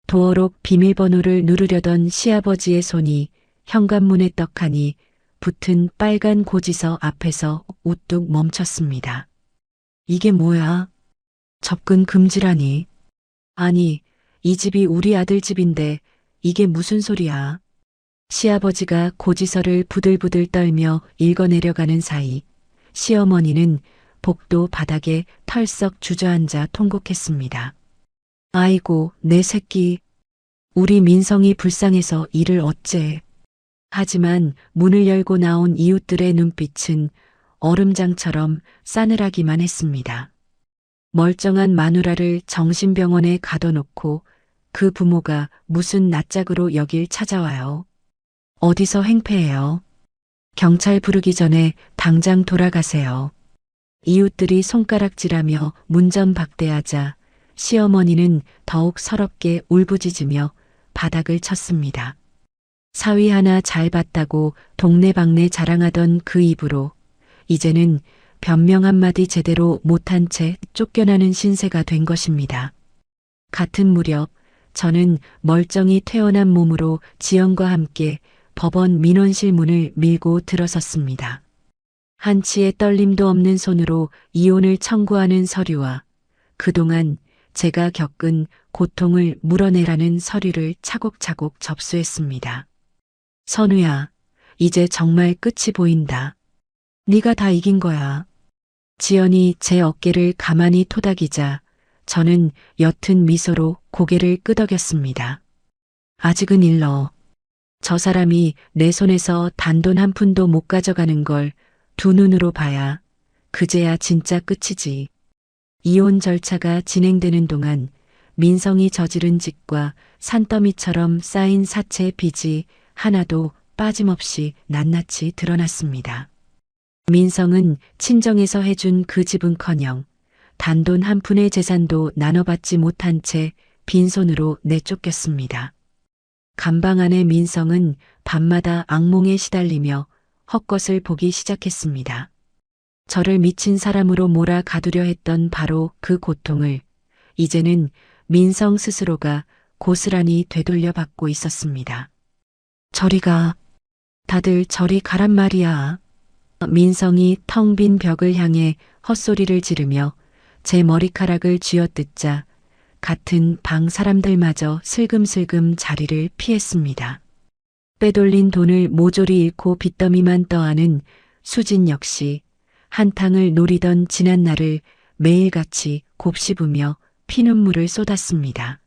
도어록 비밀번호를 누르려던 시아버지의 손이 현관문에 떡하니 붙은 빨간 고지서 앞에서 우뚝 멈췄습니다. 이게 뭐야? 접근 금지라니. 아니, 이 집이 우리 아들 집인데 이게 무슨 소리야? 시아버지가 고지서를 부들부들 떨며 읽어내려가는 사이 시어머니는 복도 바닥에 털썩 주저앉아 통곡했습니다. 아이고, 내 새끼. 우리 민성이 불쌍해서 이를 어째. 하지만 문을 열고 나온 이웃들의 눈빛은 얼음장처럼 싸늘하기만 했습니다. 멀쩡한 마누라를 정신병원에 가둬놓고 그 부모가 무슨 낯짝으로 여길 찾아와요. 어디서 행패해요? 경찰 부르기 전에 당장 돌아가세요. 이웃들이 손가락질하며 문전박대하자 시어머니는 더욱 서럽게 울부짖으며 바닥을 쳤습니다. 사위 하나 잘 봤다고 동네방네 자랑하던 그 입으로 이제는 변명 한마디 제대로 못한 채 쫓겨나는 신세가 된 것입니다. 같은 무렵 저는 멀쩡히 퇴원한 몸으로 지연과 함께 법원 민원실 문을 밀고 들어섰습니다. 한치의 떨림도 없는 손으로 이혼을 청구하는 서류와 그동안 제가 겪은 고통을 물어내라는 서류를 차곡차곡 접수했습니다. 선우야, 이제 정말 끝이 보인다. 네가 다 이긴 거야. 지연이 제 어깨를 가만히 토닥이자 저는 옅은 미소로 고개를 끄덕였습니다. 아직은 일러. 저 사람이 내 손에서 단돈 한 푼도 못 가져가는 걸 두 눈으로 봐야 그제야 진짜 끝이지. 이혼 절차가 진행되는 동안 민성이 저지른 짓과 산더미처럼 쌓인 사채 빚이 하나도 빠짐없이 낱낱이 드러났습니다. 민성은 친정에서 해준 그 집은커녕 단돈 한 푼의 재산도 나눠받지 못한 채 빈손으로 내쫓겼습니다. 감방 안의 민성은 밤마다 악몽에 시달리며 헛것을 보기 시작했습니다. 저를 미친 사람으로 몰아가두려 했던 바로 그 고통을 이제는 민성 스스로가 고스란히 되돌려 받고 있었습니다. 저리 가. 다들 저리 가란 말이야. 민성이 텅 빈 벽을 향해 헛소리를 지르며 제 머리카락을 쥐어뜯자 같은 방 사람들마저 슬금슬금 자리를 피했습니다. 빼돌린 돈을 모조리 잃고 빚더미만 떠안은 수진 역시 한탕을 노리던 지난 날을 매일같이 곱씹으며 피눈물을 쏟았습니다.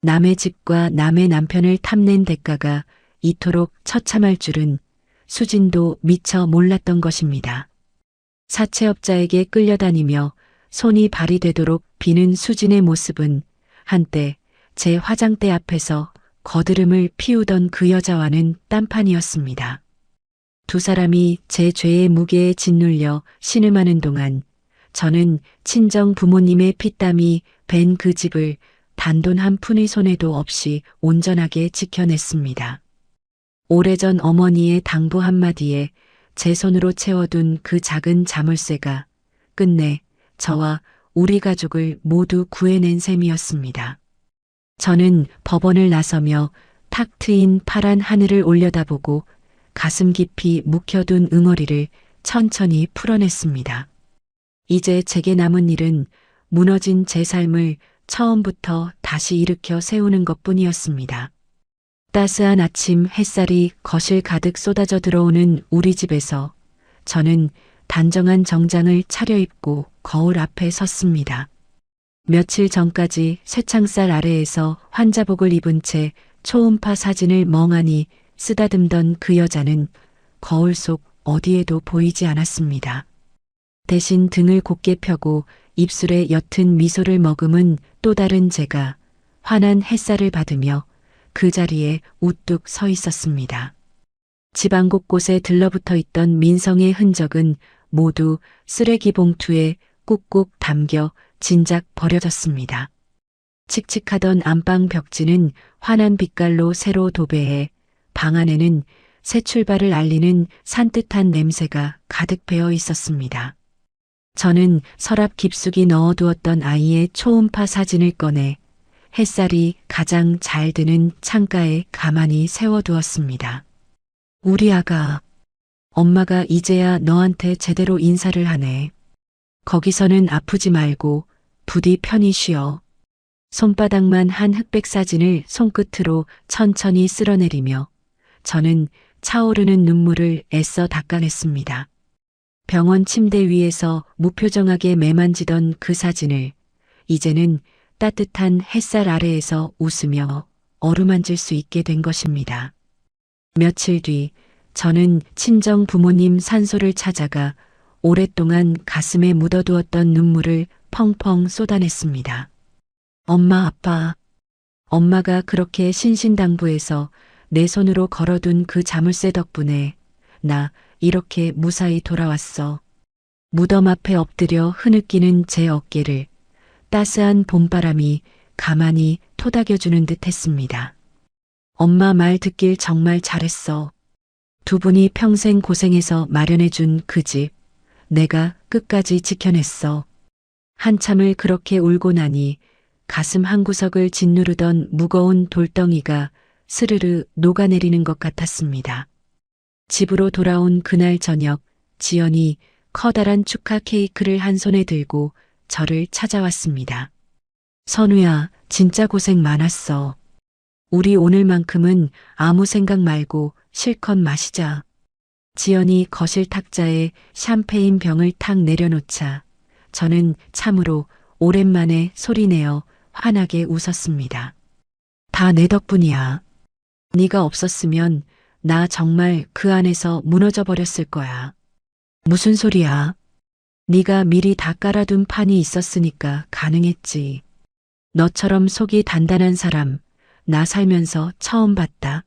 남의 집과 남의 남편을 탐낸 대가가 이토록 처참할 줄은 수진도 미처 몰랐던 것입니다. 사채업자에게 끌려다니며 손이 발이 되도록 비는 수진의 모습은 한때 제 화장대 앞에서 거드름을 피우던 그 여자와는 딴판이었습니다. 두 사람이 제 죄의 무게에 짓눌려 신음하는 동안 저는 친정 부모님의 피땀이 밴 그 집을 단돈 한 푼의 손해도 없이 온전하게 지켜냈습니다. 오래전 어머니의 당부 한마디에 제 손으로 채워둔 그 작은 자물쇠가 끝내 저와 우리 가족을 모두 구해낸 셈이었습니다. 저는 법원을 나서며 탁 트인 파란 하늘을 올려다보고 가슴 깊이 묵혀둔 응어리를 천천히 풀어냈습니다. 이제 제게 남은 일은 무너진 제 삶을 처음부터 다시 일으켜 세우는 것뿐이었습니다. 따스한 아침 햇살이 거실 가득 쏟아져 들어오는 우리 집에서 저는 단정한 정장을 차려입고 거울 앞에 섰습니다. 며칠 전까지 쇠창살 아래에서 환자복을 입은 채 초음파 사진을 멍하니 쓰다듬던 그 여자는 거울 속 어디에도 보이지 않았습니다. 대신 등을 곧게 펴고 입술에 옅은 미소를 머금은 또 다른 제가 환한 햇살을 받으며 그 자리에 우뚝 서 있었습니다. 집안 곳곳에 들러붙어 있던 민성의 흔적은 모두 쓰레기 봉투에 꾹꾹 담겨 진작 버려졌습니다. 칙칙하던 안방 벽지는 환한 빛깔로 새로 도배해 방 안에는 새 출발을 알리는 산뜻한 냄새가 가득 배어 있었습니다. 저는 서랍 깊숙이 넣어두었던 아이의 초음파 사진을 꺼내 햇살이 가장 잘 드는 창가에 가만히 세워두었습니다. 우리 아가, 엄마가 이제야 너한테 제대로 인사를 하네. 거기서는 아프지 말고 부디 편히 쉬어. 손바닥만 한 흑백 사진을 손끝으로 천천히 쓸어내리며 저는 차오르는 눈물을 애써 닦아냈습니다. 병원 침대 위에서 무표정하게 매만지던 그 사진을 이제는 따뜻한 햇살 아래에서 웃으며 어루만질 수 있게 된 것입니다. 며칠 뒤 저는 친정 부모님 산소를 찾아가 오랫동안 가슴에 묻어두었던 눈물을 펑펑 쏟아냈습니다. 엄마, 아빠, 엄마가 그렇게 신신당부해서 내 손으로 걸어둔 그 자물쇠 덕분에 나 이렇게 무사히 돌아왔어. 무덤 앞에 엎드려 흐느끼는 제 어깨를 따스한 봄바람이 가만히 토닥여주는 듯 했습니다. 엄마 말 듣길 정말 잘했어. 두 분이 평생 고생해서 마련해준 그 집, 내가 끝까지 지켜냈어. 한참을 그렇게 울고 나니 가슴 한구석을 짓누르던 무거운 돌덩이가 스르르 녹아내리는 것 같았습니다. 집으로 돌아온 그날 저녁, 지연이 커다란 축하 케이크를 한 손에 들고 저를 찾아왔습니다. 선우야, 진짜 고생 많았어. 우리 오늘만큼은 아무 생각 말고 실컷 마시자. 지연이 거실 탁자에 샴페인 병을 탁 내려놓자 저는 참으로 오랜만에 소리내어 환하게 웃었습니다. 다 내 덕분이야. 네가 없었으면 나 정말 그 안에서 무너져 버렸을 거야. 무슨 소리야? 네가 미리 다 깔아둔 판이 있었으니까 가능했지. 너처럼 속이 단단한 사람 나 살면서 처음 봤다.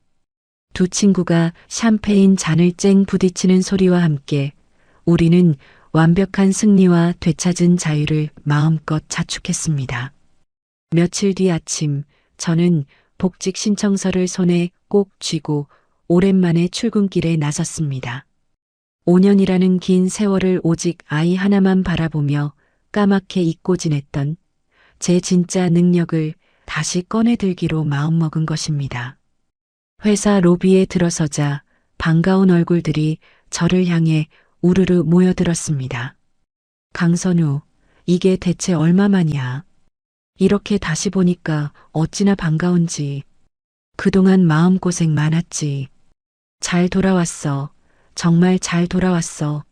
두 친구가 샴페인 잔을 쨍 부딪히는 소리와 함께 우리는 완벽한 승리와 되찾은 자유를 마음껏 자축했습니다. 며칠 뒤 아침 저는 복직 신청서를 손에 꼭 쥐고 오랜만에 출근길에 나섰습니다. 5년이라는 긴 세월을 오직 아이 하나만 바라보며 까맣게 잊고 지냈던 제 진짜 능력을 다시 꺼내들기로 마음먹은 것입니다. 회사 로비에 들어서자 반가운 얼굴들이 저를 향해 우르르 모여들었습니다. 강선우, 이게 대체 얼마만이야? 이렇게 다시 보니까 어찌나 반가운지. 그동안 마음고생 많았지. 잘 돌아왔어. 정말 잘 돌아왔어.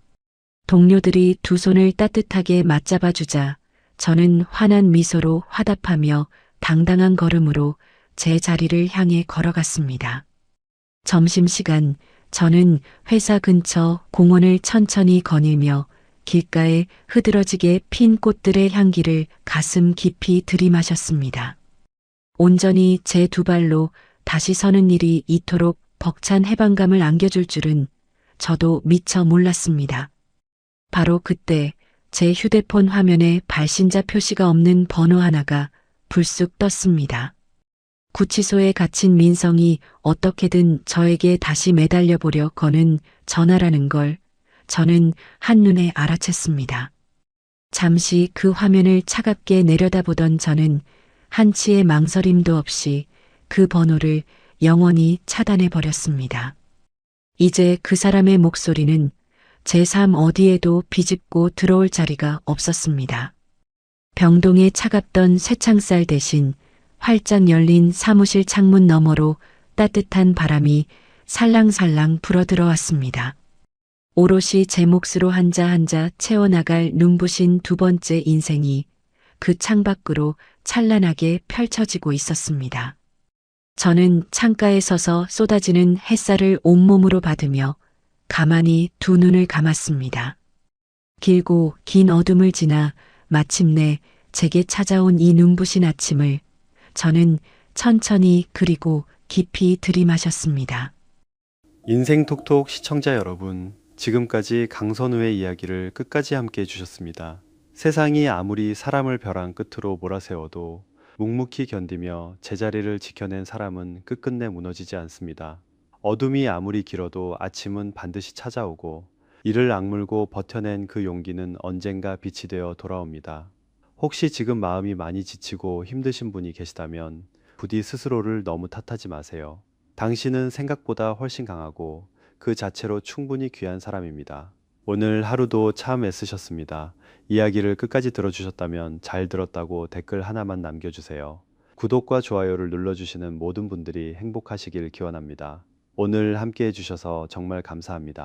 동료들이 두 손을 따뜻하게 맞잡아주자 저는 환한 미소로 화답하며 당당한 걸음으로 제 자리를 향해 걸어갔습니다. 점심시간 저는 회사 근처 공원을 천천히 거닐며 길가에 흐드러지게 핀 꽃들의 향기를 가슴 깊이 들이마셨습니다. 온전히 제 두 발로 다시 서는 일이 이토록 벅찬 해방감을 안겨줄 줄은 저도 미처 몰랐습니다. 바로 그때 제 휴대폰 화면에 발신자 표시가 없는 번호 하나가 불쑥 떴습니다. 구치소에 갇힌 민성이 어떻게든 저에게 다시 매달려 보려 거는 전화라는 걸 저는 한눈에 알아챘습니다. 잠시 그 화면을 차갑게 내려다보던 저는 한치의 망설임도 없이 그 번호를 영원히 차단해 버렸습니다. 이제 그 사람의 목소리는 제 삶 어디에도 비집고 들어올 자리가 없었습니다. 병동의 차갑던 쇠창살 대신 활짝 열린 사무실 창문 너머로 따뜻한 바람이 살랑살랑 불어들어왔습니다. 오롯이 제 몫으로 한자 한자 채워나갈 눈부신 두 번째 인생이 그 창밖으로 찬란하게 펼쳐지고 있었습니다. 저는 창가에 서서 쏟아지는 햇살을 온몸으로 받으며 가만히 두 눈을 감았습니다. 길고 긴 어둠을 지나 마침내 제게 찾아온 이 눈부신 아침을 저는 천천히 그리고 깊이 들이마셨습니다. 인생 톡톡 시청자 여러분, 지금까지 강선우의 이야기를 끝까지 함께 해주셨습니다. 세상이 아무리 사람을 벼랑 끝으로 몰아세워도 묵묵히 견디며 제자리를 지켜낸 사람은 끝끝내 무너지지 않습니다. 어둠이 아무리 길어도 아침은 반드시 찾아오고 이를 악물고 버텨낸 그 용기는 언젠가 빛이 되어 돌아옵니다. 혹시 지금 마음이 많이 지치고 힘드신 분이 계시다면 부디 스스로를 너무 탓하지 마세요. 당신은 생각보다 훨씬 강하고 그 자체로 충분히 귀한 사람입니다. 오늘 하루도 참 애쓰셨습니다. 이야기를 끝까지 들어주셨다면 잘 들었다고 댓글 하나만 남겨주세요. 구독과 좋아요를 눌러주시는 모든 분들이 행복하시길 기원합니다. 오늘 함께 해주셔서 정말 감사합니다.